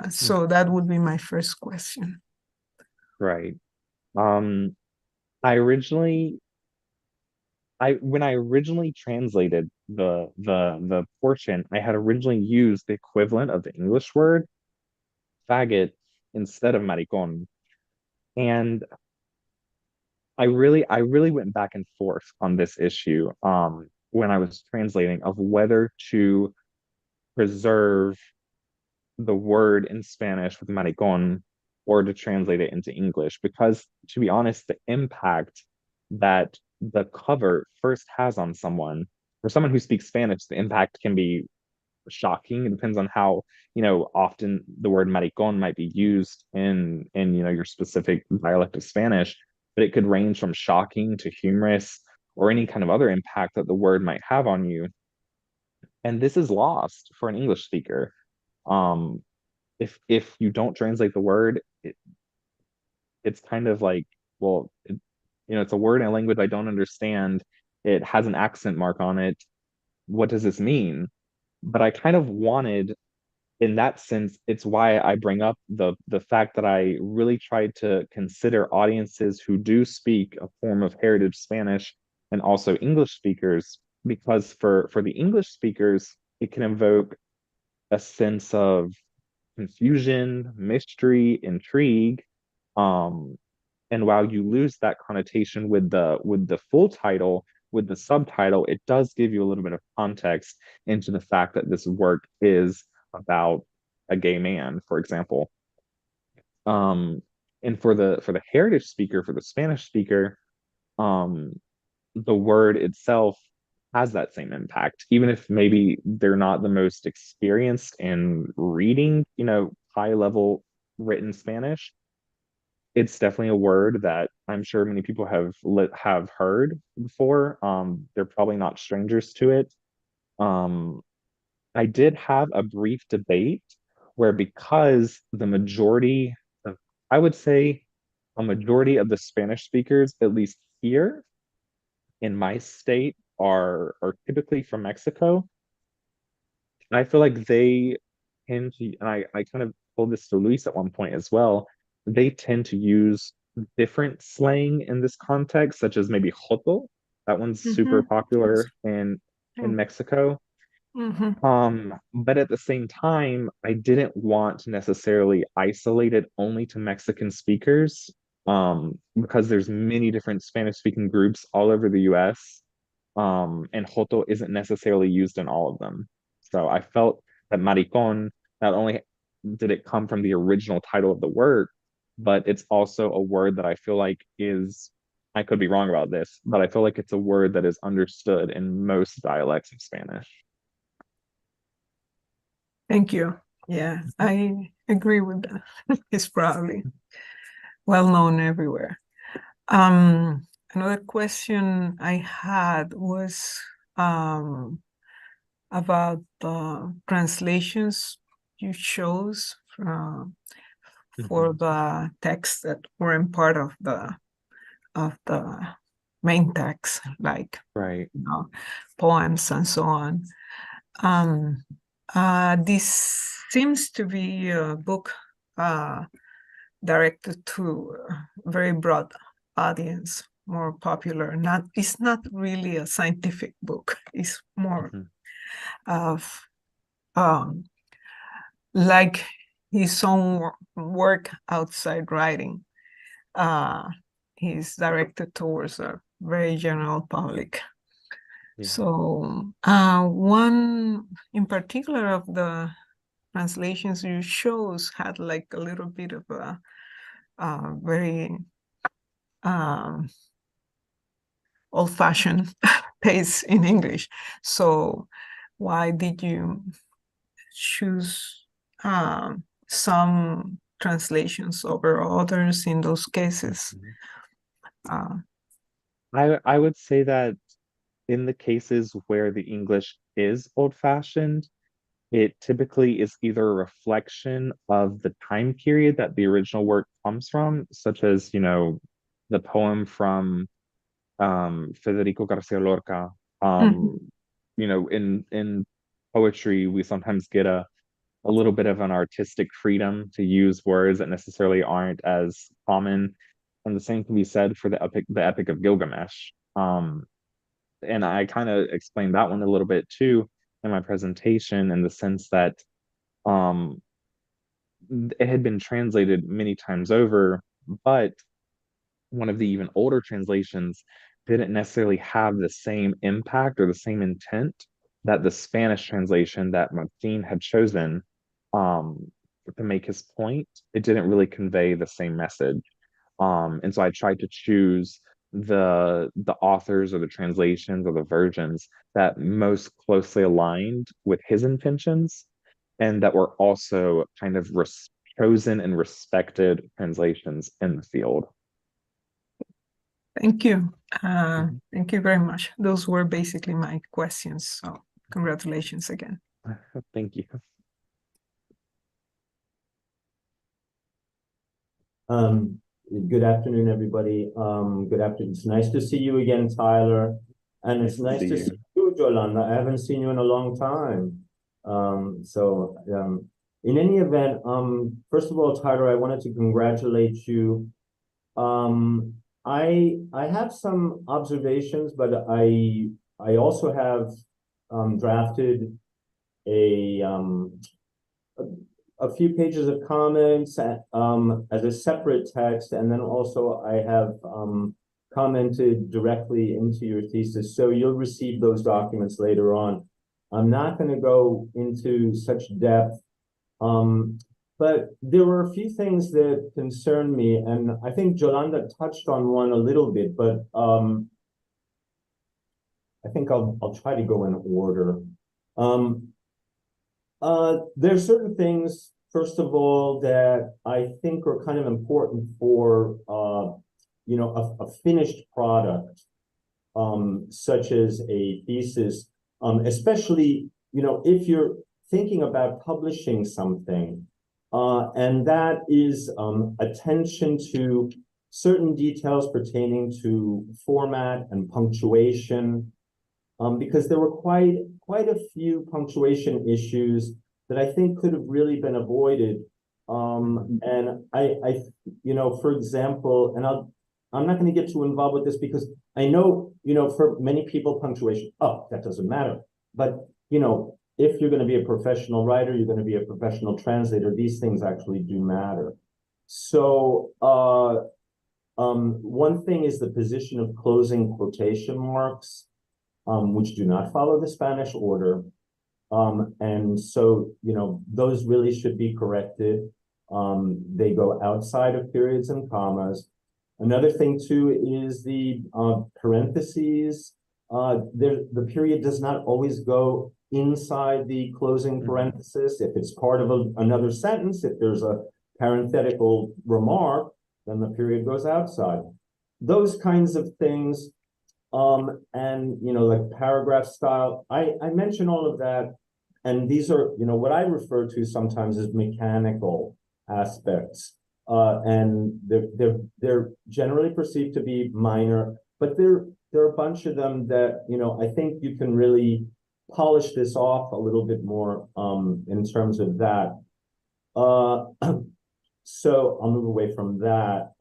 So that would be my first question. Right. When I originally translated the portion, I had originally used the equivalent of the English word faggot instead of maricón. And I really went back and forth on this issue when I was translating, of whether to preserve the word in Spanish with maricón or to translate it into English, because to be honest, the impact that the cover first has on someone, for someone who speaks Spanish, the impact can be shocking. It depends on how, often the word maricón might be used in your specific dialect of Spanish, but it could range from shocking to humorous or any kind of other impact that the word might have on you. And this is lost for an English speaker. If you don't translate the word, it's kind of like, well, it's a word in a language I don't understand. It has an accent mark on it. What does this mean? But I kind of wanted, in that sense, it's why I bring up the fact that I really tried to consider audiences who do speak a form of heritage Spanish and also English speakers, because for the English speakers, it can evoke a sense of confusion, mystery, intrigue. And while you lose that connotation with the full title, with the subtitle, it does give you a little bit of context into the fact that this work is about a gay man, for example. And for the heritage speaker, for the Spanish speaker, the word itself has that same impact, even if maybe they're not the most experienced in reading, high level written Spanish. It's definitely a word that I'm sure many people have heard before. They're probably not strangers to it. I did have a brief debate where, because the majority of, I would say, a majority of the Spanish speakers, at least here in my state, are typically from Mexico. And I feel like they tend to, and I kind of told this to Luis at one point as well, they tend to use different slang in this context, such as maybe joto. That one's super popular in Mexico. But at the same time, I didn't want to necessarily isolate it only to Mexican speakers, because there's many different Spanish speaking groups all over the US. And joto isn't necessarily used in all of them. So I felt that maricón, not only did it come from the original title of the word, but it's also a word that I feel like is, I could be wrong about this, but I feel like it's a word that is understood in most dialects of Spanish. Thank you. Yeah, I agree with that. It's probably well known everywhere. Another question I had was about the translations you chose for the texts that weren't part of the main text, like Right. poems and so on. This seems to be a book directed to a very broad audience, more popular. It's not really a scientific book. It's more of like his own work outside writing. He's directed towards a very general public. Yeah. So one in particular of the translations you chose had like a little bit of a very old-fashioned pace in English. So why did you choose some translations over others in those cases? I would say that in the cases where the English is old-fashioned, it typically is either a reflection of the time period that the original work comes from, such as, the poem from Federico García Lorca. In poetry, we sometimes get a little bit of an artistic freedom to use words that necessarily aren't as common. And the same can be said for the Epic of Gilgamesh. And I kind of explained that one a little bit too in my presentation, in the sense that it had been translated many times over, but one of the even older translations didn't necessarily have the same impact or the same intent that the Spanish translation that Martín had chosen to make his point. It didn't really convey the same message. And so I tried to choose the authors or the translations or the versions that most closely aligned with his intentions, and that were also kind of chosen and respected translations in the field. Thank you. Thank you very much. Those were basically my questions. So congratulations again. Thank you. Good afternoon, everybody. Good afternoon. It's nice to see you again, Tyler. And it's nice to see you, Yolanda. I haven't seen you in a long time. In any event, first of all, Tyler, I wanted to congratulate you. I have some observations, but I also have drafted a few pages of comments as a separate text, and then also I have commented directly into your thesis. So you'll receive those documents later on. I'm not going to go into such depth, but there were a few things that concerned me, and I think Yolanda touched on one a little bit, but I think I'll try to go in order. There's certain things, first of all, that I think are kind of important for you know, a finished product, such as a thesis, especially, you know, if you're thinking about publishing something, and that is attention to certain details pertaining to format and punctuation, because there were quite a few punctuation issues that I think could have really been avoided. And I, you know, for example, and I'm not going to get too involved with this because I know, you know, for many people, punctuation, oh, that doesn't matter. But, you know, if you're going to be a professional writer, you're going to be a professional translator, these things actually do matter. So one thing is the position of closing quotation marks, which do not follow the Spanish order. And so, you know, those really should be corrected. They go outside of periods and commas. Another thing too is the parentheses. The period does not always go inside the closing parenthesis. If it's part of another sentence, if there's a parenthetical remark, then the period goes outside. Those kinds of things. And, you know, like paragraph style, I mention all of that. And these are, you know, what I refer to sometimes as mechanical aspects. And they're generally perceived to be minor, but there are a bunch of them that, you know, I think you can really polish this off a little bit more in terms of that. So I'll move away from that.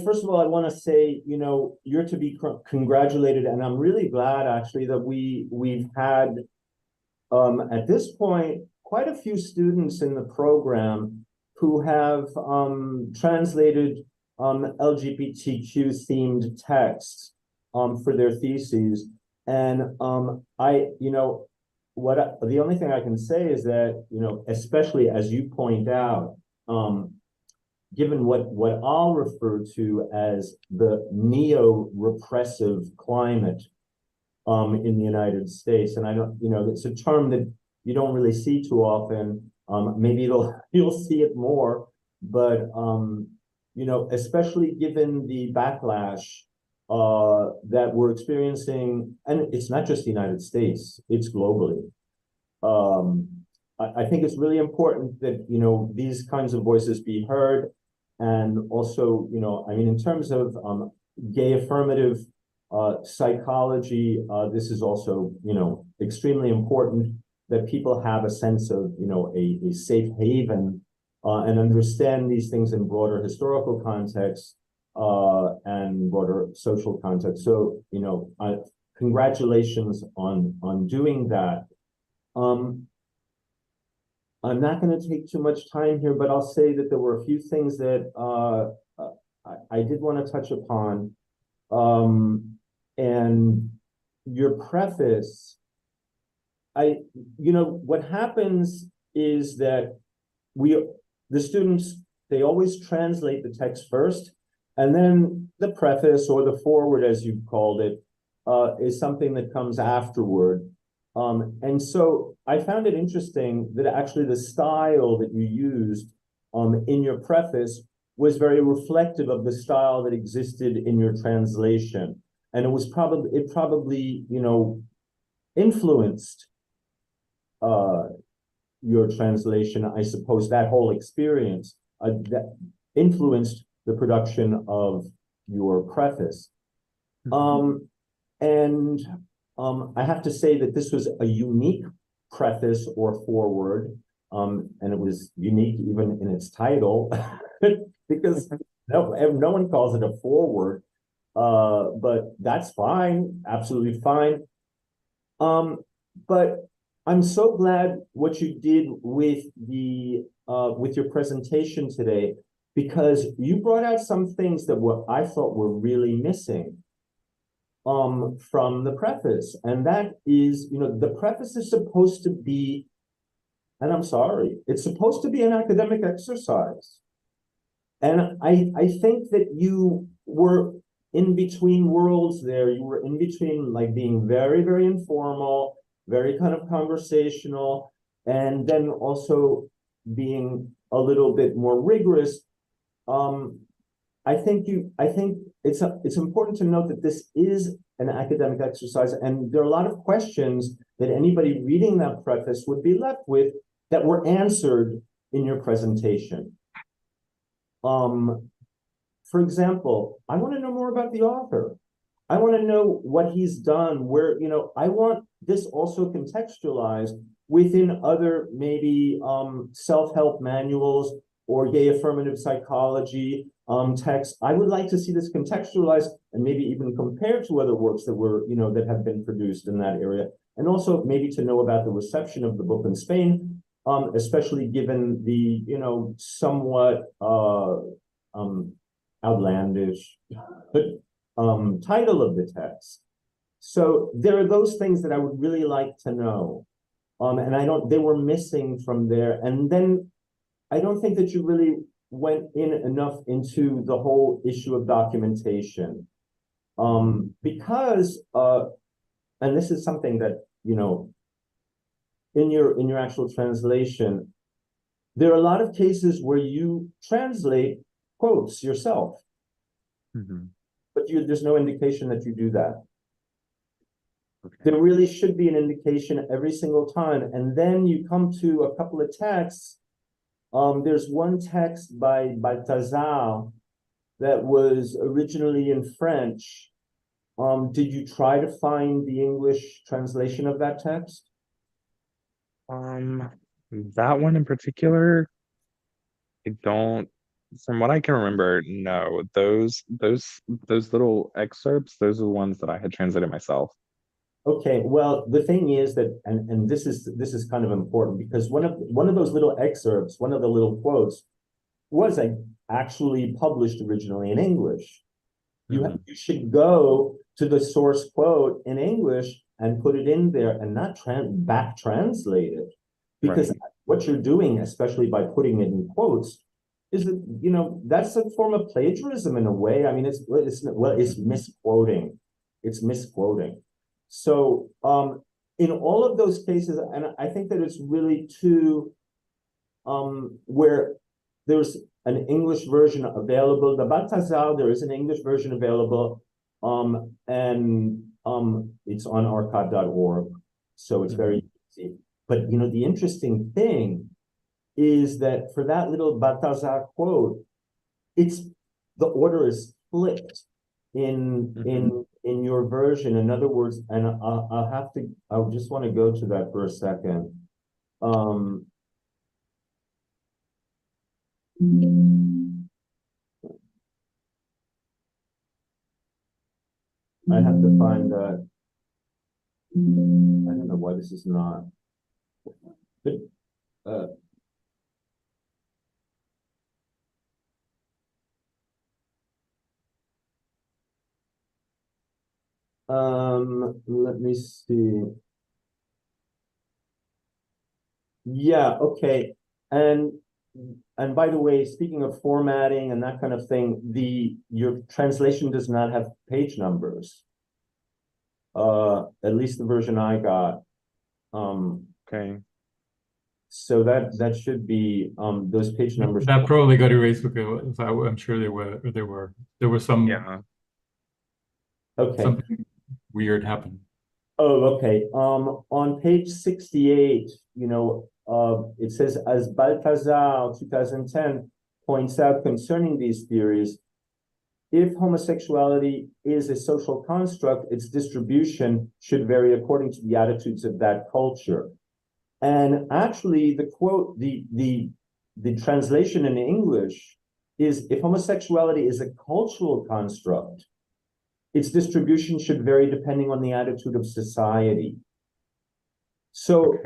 First of all, I want to say, you know, you're to be congratulated, and I'm really glad actually that we've had at this point quite a few students in the program who have translated LGBTQ themed texts for their theses, and you know, the only thing I can say is that, you know, especially as you point out, given what I'll refer to as the neo-repressive climate in the United States, and I don't, you know, it's a term that you don't really see too often. Maybe you'll see it more, but you know, especially given the backlash that we're experiencing, and it's not just the United States, it's globally. I think it's really important that, you know, these kinds of voices be heard. And also, you know, I mean, in terms of gay affirmative psychology, this is also, you know, extremely important that people have a sense of, you know, a safe haven and understand these things in broader historical context and broader social context. So, you know, congratulations on doing that. I'm not going to take too much time here, but I'll say that there were a few things that I did want to touch upon. And your preface, you know, what happens is that the students they always translate the text first, and then the preface or the foreword, as you called it, is something that comes afterward. And so I found it interesting that actually the style that you used in your preface was very reflective of the style that existed in your translation. And it probably, you know, influenced your translation. I suppose that whole experience that influenced the production of your preface. I have to say that this was a unique preface or foreword, and it was unique even in its title, because no one calls it a foreword, but that's fine, absolutely fine. But I'm so glad what you did with your presentation today, because you brought out some things that I thought were really missing from the preface. And that is, you know, the preface is supposed to be, and I'm sorry, it's supposed to be an academic exercise. And I think that you were in between worlds there. You were in between, like, being very, very informal, very kind of conversational, and then also being a little bit more rigorous. I think it's important to note that this is an academic exercise, and there are a lot of questions that anybody reading that preface would be left with that were answered in your presentation. For example, I want to know more about the author. I want to know what he's done, where, you know, I want this also contextualized within other maybe self-help manuals or gay affirmative psychology texts. I would like to see this contextualized and maybe even compared to other works that were, you know, that have been produced in that area. And also maybe to know about the reception of the book in Spain, especially given the, you know, somewhat outlandish title of the text. So there are those things that I would really like to know. And they were missing from there. And then I don't think that you really went in enough into the whole issue of documentation. Because, and this is something that, you know, in your actual translation, there are a lot of cases where you translate quotes yourself, but there's no indication that you do that. Okay. There really should be an indication every single time. And then you come to a couple of texts. There's one text by Balthazar that was originally in French. Did you try to find the English translation of that text? That one in particular, I don't, from what I can remember, no. Those little excerpts, those are the ones that I had translated myself. Okay, well, the thing is that, and this is kind of important, because one of those little excerpts, one of the little quotes, was actually published originally in English. You should go to the source quote in English and put it in there, and not back translate it, because what you're doing, especially by putting it in quotes, is that, you know, that's a form of plagiarism in a way. I mean, it's misquoting. It's misquoting. So in all of those cases, and I think that it's really where there's an English version available. The Balthazar, there is an English version available, and it's on archive.org, so it's very easy. But, you know, the interesting thing is that for that little Balthazar quote, the order is flipped in your version. In other words, and I just want to go to that for a second. I have to find that. I don't know why this is not. But, let me see. Yeah, okay. And and by the way, speaking of formatting and that kind of thing, your translation does not have page numbers. At least the version I got. Okay. So that should be those page numbers. That probably got erased because I'm sure there were some Okay. something weird happened. Oh, okay. On page 68, it says, as Balthazar 2010 points out concerning these theories, if homosexuality is a social construct, its distribution should vary according to the attitudes of that culture. And actually, the quote, the translation in English is, if homosexuality is a cultural construct, its distribution should vary depending on the attitude of society. So,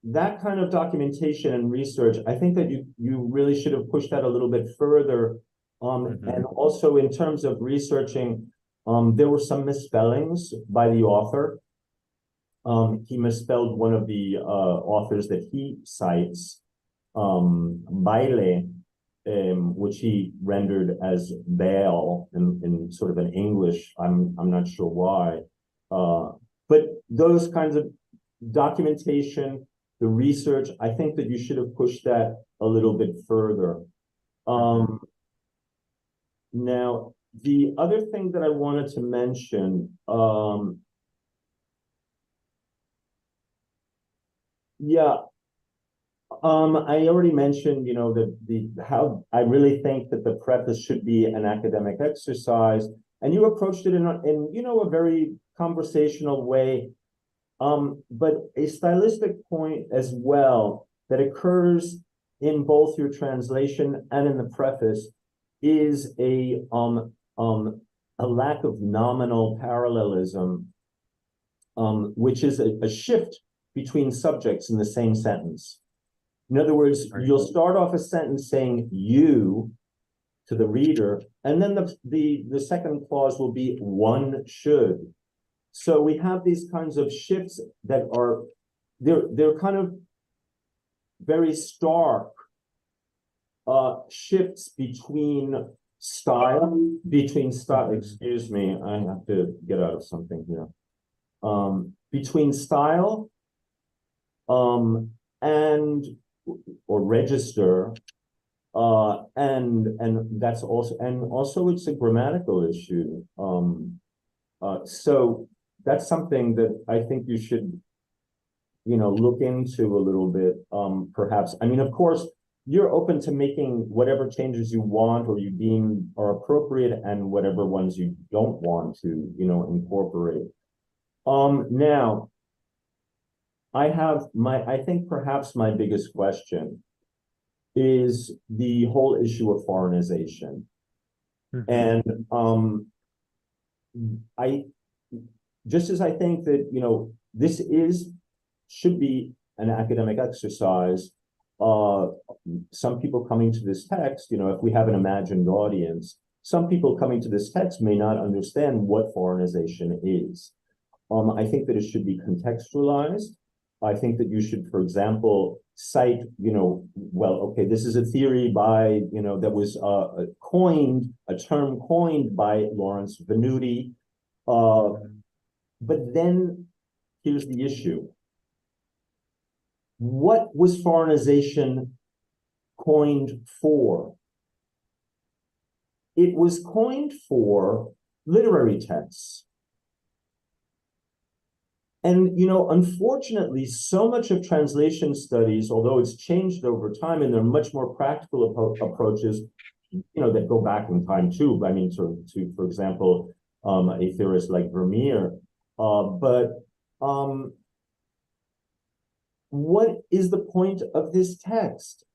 that kind of documentation and research, I think that you really should have pushed that a little bit further. And also in terms of researching, there were some misspellings by the author. He misspelled one of the authors that he cites, Baile, which he rendered as Baal in sort of an English. I'm not sure why. But those kinds of documentation, the research, I think that you should have pushed that a little bit further. Now, the other thing that I wanted to mention, I already mentioned, how I really think that the preface should be an academic exercise, and you approached it in a very conversational way. But a stylistic point as well that occurs in both your translation and in the preface is a lack of nominal parallelism, which is a shift between subjects in the same sentence. In other words, you'll start off a sentence saying you to the reader, and then the second clause will be one should. So we have these kinds of shifts that are, they're kind of very stark shifts between style, excuse me, I have to get out of something here. Between style or register, and that's also it's a grammatical issue. So that's something that I think you should, look into a little bit, perhaps. I mean, of course, you're open to making whatever changes you want or you deem are appropriate and whatever ones you don't want to, incorporate. Now, I think perhaps my biggest question is the whole issue of foreignization. And just as I think that, this should be an academic exercise, some people coming to this text, if we have an imagined audience, some people coming to this text may not understand what foreignization is. I think that it should be contextualized. I think that you should, for example, cite, this is a theory by, that was a term coined by Lawrence Venuti. But then here's the issue. What was foreignization coined for? It was coined for literary texts. And, unfortunately, so much of translation studies, although it's changed over time and there are much more practical approaches, that go back in time too. I mean, to for example, a theorist like Vermeer. What is the point of this text?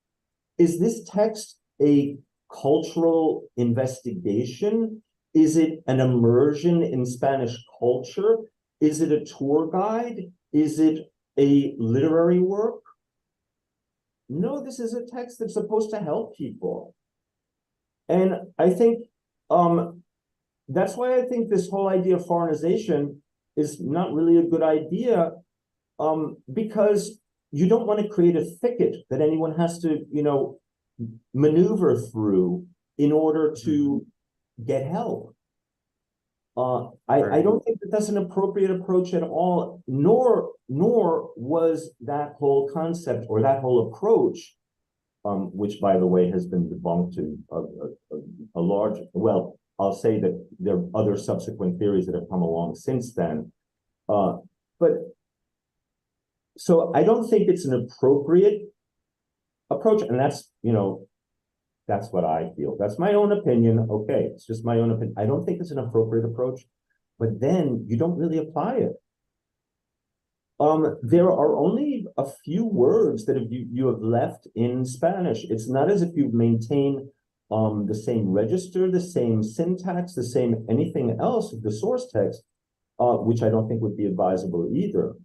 Is this text a cultural investigation? Is it an immersion in Spanish culture? Is it a tour guide? Is it a literary work? No, this is a text that's supposed to help people. And I think that's why I think this whole idea of foreignization is not really a good idea, because you don't want to create a thicket that anyone has to, maneuver through in order to get help. I don't think that that's an appropriate approach at all, nor was that whole concept or that whole approach, which by the way has been debunked to a large, well, I'll say that there are other subsequent theories that have come along since then. But so I don't think it's an appropriate approach, and that's, that's what I feel. That's my own opinion. Okay, it's just my own opinion. I don't think it's an appropriate approach, but then you don't really apply it. There are only a few words that you have left in Spanish. It's not as if you've maintained the same register, the same syntax, the same anything else of the source text, which I don't think would be advisable either.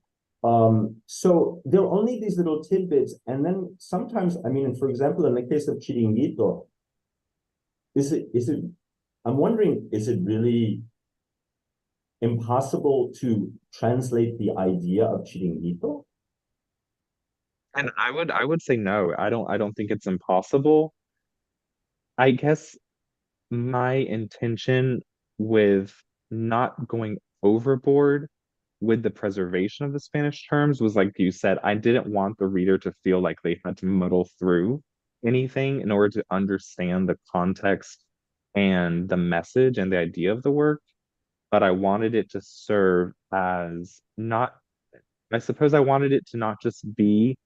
So there are only these little tidbits, and then sometimes, I mean, for example, in the case of chiringuito, I'm wondering, is it really impossible to translate the idea of chiringuito? And I would say no. I don't think it's impossible. I guess my intention with not going overboard with the preservation of the Spanish terms was, like you said, I didn't want the reader to feel like they had to muddle through anything in order to understand the context and the message and the idea of the work. But I wanted it to serve as not, I suppose I wanted it to not just be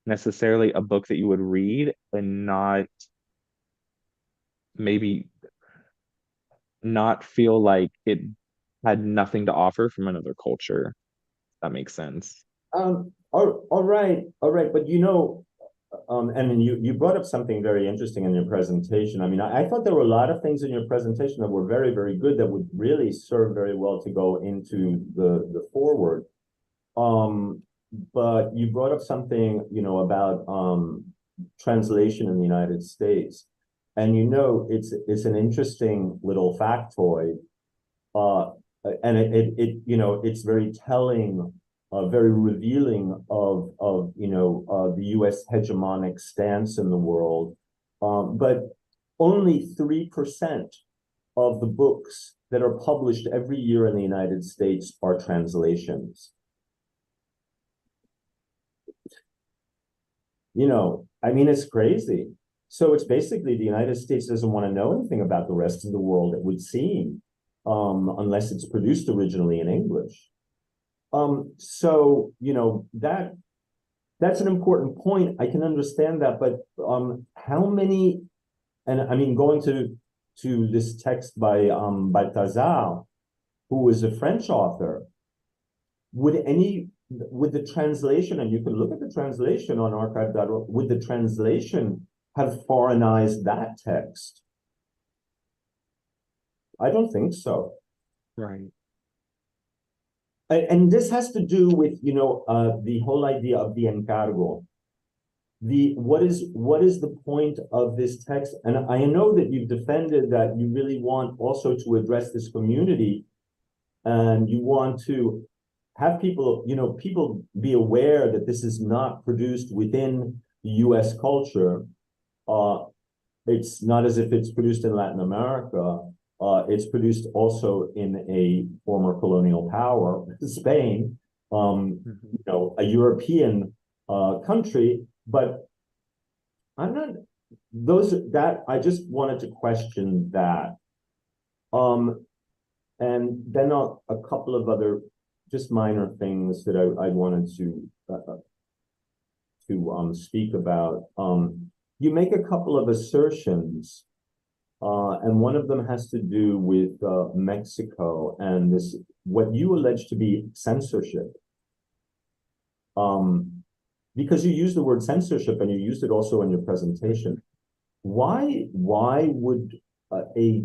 necessarily a book that you would read and not maybe not feel like it had nothing to offer from another culture. If that makes sense. All right. But and you brought up something very interesting in your presentation. I mean, I thought there were a lot of things in your presentation that were very, very good that would really serve very well to go into the forward. But you brought up something, about translation in the United States. And it's an interesting little factoid. And it's very telling, very revealing of the U.S. hegemonic stance in the world. But only 3% of the books that are published every year in the United States are translations. I mean, it's crazy. So it's basically the United States doesn't want to know anything about the rest of the world, it would seem, unless it's produced originally in English. So, that's an important point. I can understand that, but how many, and I mean, going to this text by Balthazar, who is a French author, would the translation, and you can look at the translation on archive.org, would the translation have foreignized that text? I don't think so. Right. And this has to do with, the whole idea of the encargo. What is the point of this text? And I know that you've defended that you really want also to address this community, and you want to have people be aware that this is not produced within the U.S. culture. It's not as if it's produced in Latin America. It's produced also in a former colonial power, Spain, a European country. But I'm not I just wanted to question that. And then a couple of other just minor things that I wanted to speak about. You make a couple of assertions, and one of them has to do with Mexico and this, what you allege to be censorship. Because you use the word censorship and you used it also in your presentation. Why would a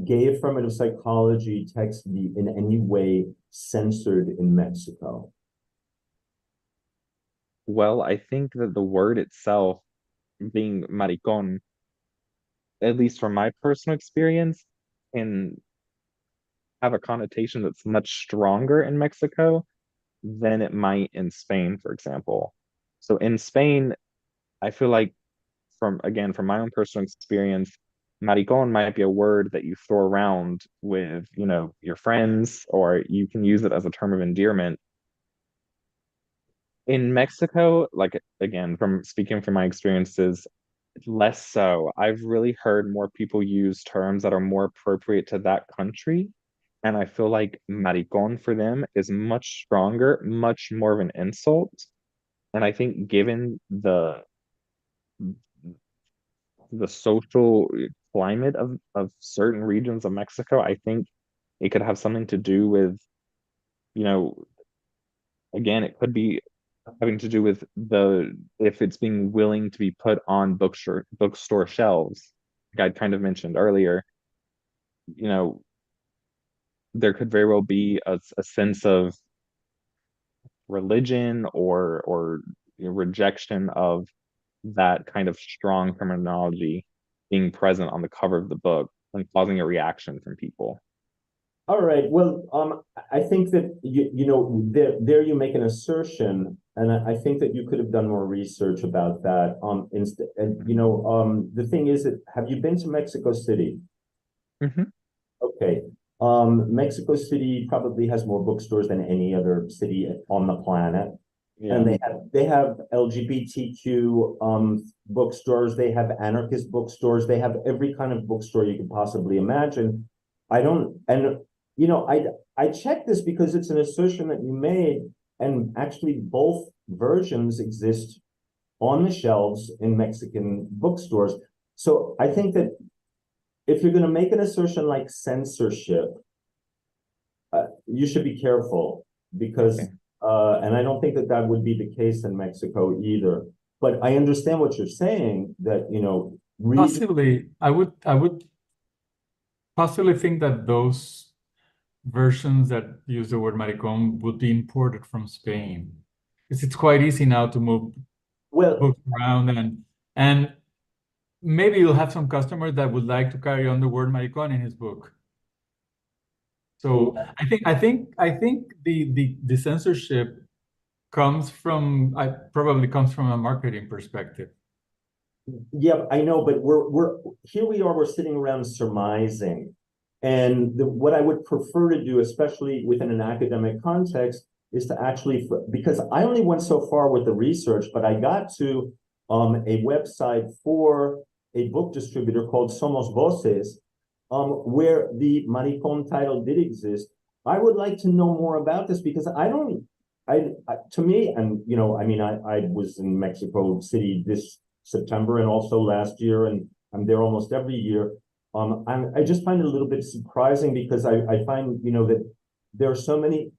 gay affirmative psychology text be in any way censored in Mexico? Well, I think that the word itself, being maricón, at least from my personal experience, can have a connotation that's much stronger in Mexico than it might in Spain, for example. So in Spain, I feel like from my own personal experience, maricón might be a word that you throw around with, your friends, or you can use it as a term of endearment. In Mexico, like again, from speaking from my experiences, less so. I've really heard more people use terms that are more appropriate to that country. And I feel like maricón for them is much stronger, much more of an insult. And I think given the social climate of certain regions of Mexico, I think it could have something to do with, again, it could be having to do with if it's being willing to be put on bookstore shelves. Like I kind of mentioned earlier, you know, there could very well be a sense of religion or rejection of that kind of strong terminology being present on the cover of the book and causing a reaction from people. All right. Well, I think that there you make an assertion, and I think that you could have done more research about that. The thing is that have you been to Mexico City? Mm-hmm. Okay. Mexico City probably has more bookstores than any other city on the planet. Yeah. And they have LGBTQ bookstores, they have anarchist bookstores, they have every kind of bookstore you could possibly imagine. I checked this because it's an assertion that you made, and actually both versions exist on the shelves in Mexican bookstores. So I think that if you're going to make an assertion like censorship, you should be careful because, Okay. and I don't think that would be the case in Mexico either. But I understand what you're saying, that, Possibly, I would possibly think that those versions that use the word maricón would be imported from Spain, because it's quite easy now to move books around, and maybe you'll have some customers that would like to carry on the word maricón in his book. So I think the censorship probably comes from a marketing perspective. Yeah, I know, but we're sitting around surmising. And what I would prefer to do, especially within an academic context, is to actually, because I only went so far with the research, but I got to a website for a book distributor called Somos Voces, where the maricón title did exist. I would like to know more about this because to me, and I was in Mexico City this September and also last year, and I'm there almost every year. I just find it a little bit surprising because I find, that there are so many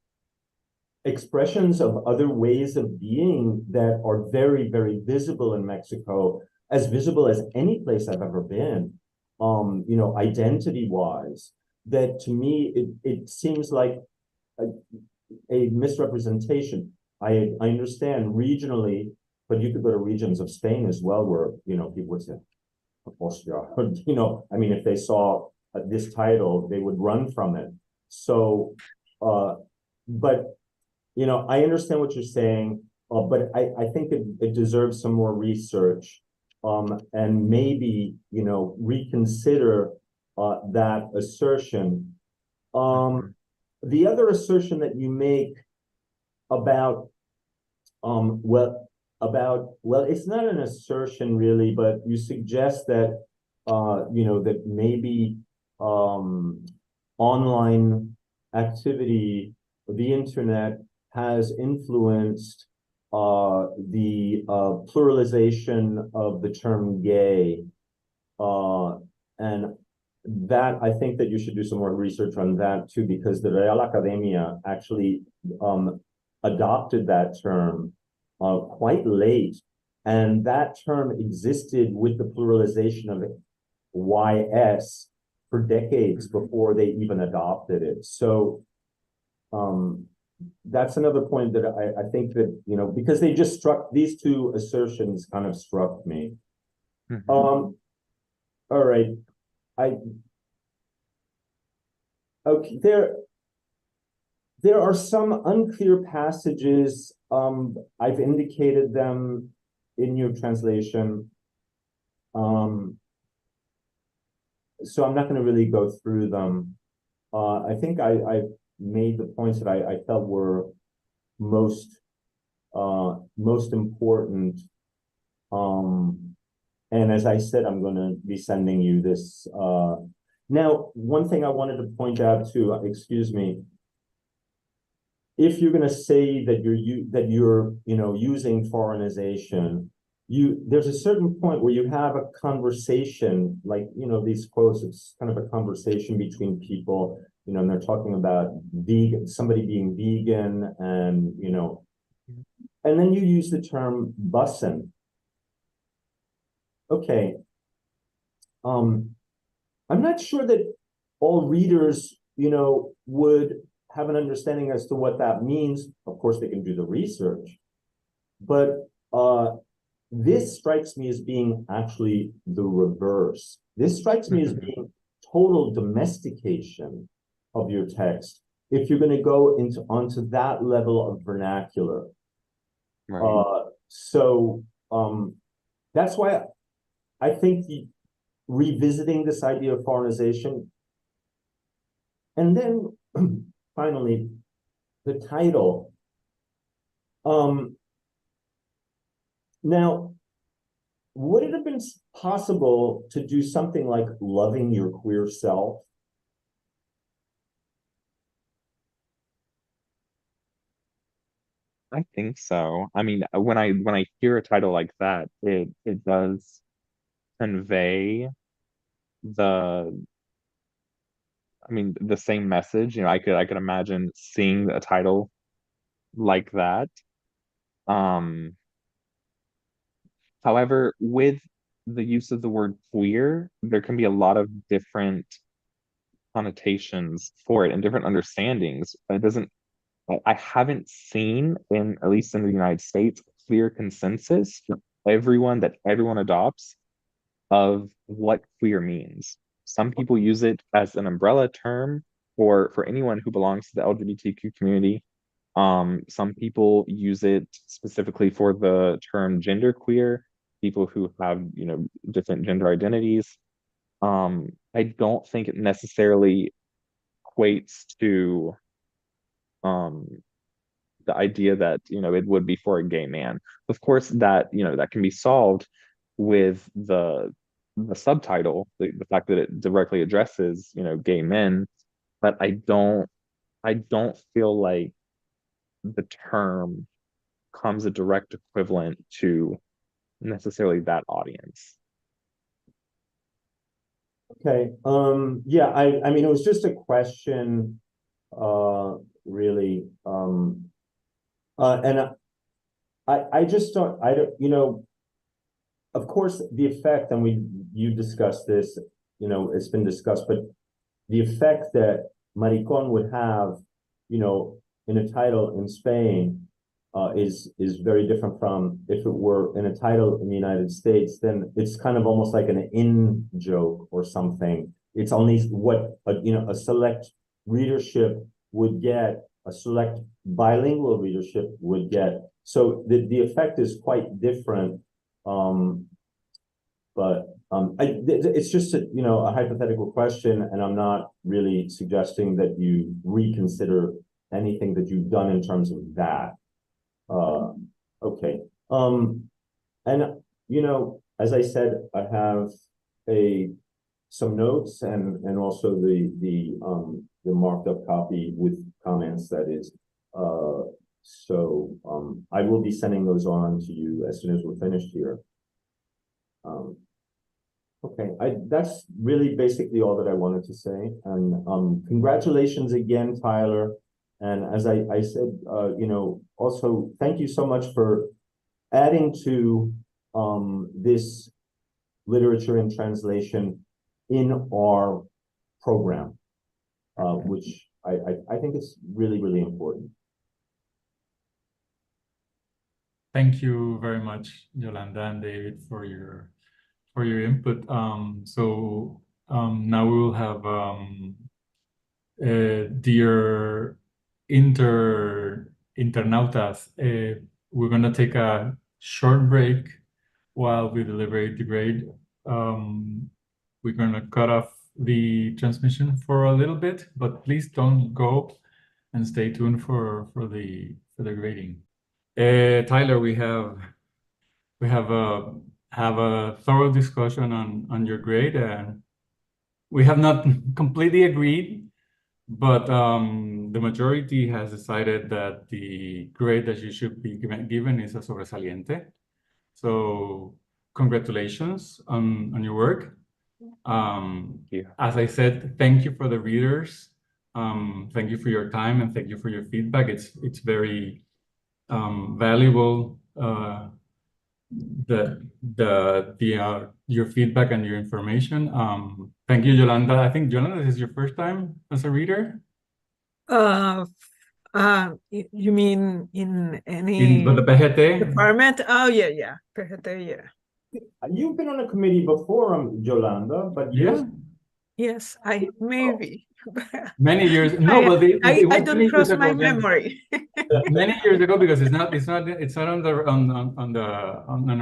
expressions of other ways of being that are very, very visible in Mexico, as visible as any place I've ever been, identity-wise, that to me, it seems like a misrepresentation. I understand regionally, but you could go to regions of Spain as well where, people would say, Austria, if they saw this title, they would run from it. So, but, I understand what you're saying, but I think it deserves some more research, and maybe, reconsider that assertion. The other assertion that you make about, it's not an assertion really, but you suggest that, that maybe online activity, the internet, has influenced the pluralization of the term gay. And that, I think that you should do some more research on that too, because the Real Academia actually adopted that term quite late, and that term existed with the pluralization of YS for decades before they even adopted it. So that's another point that I think that, because they just these two assertions kind of struck me. All right. Okay, There are some unclear passages. I've indicated them in your translation. So I'm not going to really go through them. I think I made the points that I felt were most important. And as I said, I'm going to be sending you this. Now, one thing I wanted to point out too, excuse me, if you're going to say that you're using foreignization, there's a certain point where you have a conversation, like these quotes. It's kind of a conversation between people, and they're talking about somebody being vegan, and and then you use the term bussin'. Okay. I'm not sure that all readers, would have an understanding as to what that means. Of course, they can do the research, but this strikes me as being actually the reverse. This strikes me as being total domestication of your text if you're going to go onto that level of vernacular. Right. That's why I think revisiting this idea of foreignization, and then finally the title. Now, would it have been possible to do something like loving your queer self? I think so. I mean, when I hear a title like that, it does convey the same message. I could imagine seeing a title like that. However, with the use of the word queer, there can be a lot of different connotations for it and different understandings. I haven't seen, at least in the United States, clear consensus for that everyone adopts of what queer means. Some people use it as an umbrella term for anyone who belongs to the LGBTQ community. Some people use it specifically for the term genderqueer, people who have, different gender identities. I don't think it necessarily equates to the idea that, it would be for a gay man. Of course, that can be solved with the subtitle, the fact that it directly addresses, gay men, but I don't feel like the term comes a direct equivalent to necessarily that audience. Okay. Yeah, I mean, it was just a question, really. And I just don't, of course, the effect, and you discussed this, it's been discussed, but the effect that Maricón would have, in a title in Spain, is very different from if it were in a title in the United States. Then it's kind of almost like an in joke or something. It's only what a select readership would get, a select bilingual readership would get. So the effect is quite different. It's just a hypothetical question, and I'm not really suggesting that you reconsider anything that you've done in terms of that. Okay. And as I said, I have some notes and also the marked up copy with comments, that is. So I will be sending those on to you as soon as we're finished here. Okay, that's really basically all that I wanted to say. And congratulations again, Tyler. And as I said, also thank you so much for adding to this literature and translation in our program, which I think is really, really important. Thank you very much, Yolanda and David, for your input. Now we will have dear internautas, we're going to take a short break while we deliberate the grade. We're going to cut off the transmission for a little bit, but please don't go and stay tuned for the grading. Tyler, we have a thorough discussion on your grade, and we have not completely agreed, but the majority has decided that the grade that you should be given is a sobresaliente. So congratulations on your work. Yeah. As I said, thank you for the readers. Thank you for your time and thank you for your feedback. It's very valuable. Your feedback and your information. Thank you, Yolanda. I think Yolanda, this is your first time as a reader. You mean in any In the PGT? department? Oh yeah, PGT, yeah. You've been on a committee before, Yolanda, but Yeah. Yes, I maybe. Many years. No, but it I was don't many years trust my ago, yeah. memory. Many years ago, because it's not on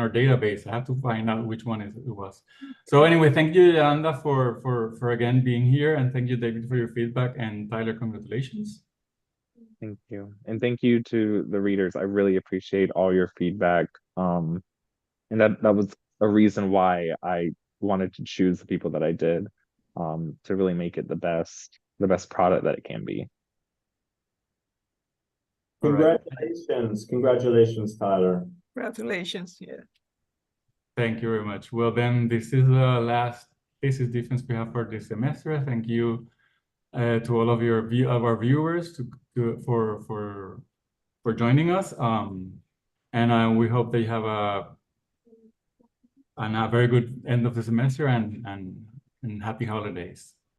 our database. I have to find out which one it was. So anyway, thank you, Yolanda, for again being here, and thank you, David, for your feedback, and Tyler, congratulations. Thank you. And thank you to the readers. I really appreciate all your feedback. And that was a reason why I wanted to choose the people that I did, to really make it the best product that it can be. congratulations, congratulations, Tyler. Congratulations, yeah. Thank you very much. Well, then this is the last thesis defense we have for this semester. Thank you to all of our viewers for joining us. And we hope that you have a very good end of the semester and happy holidays.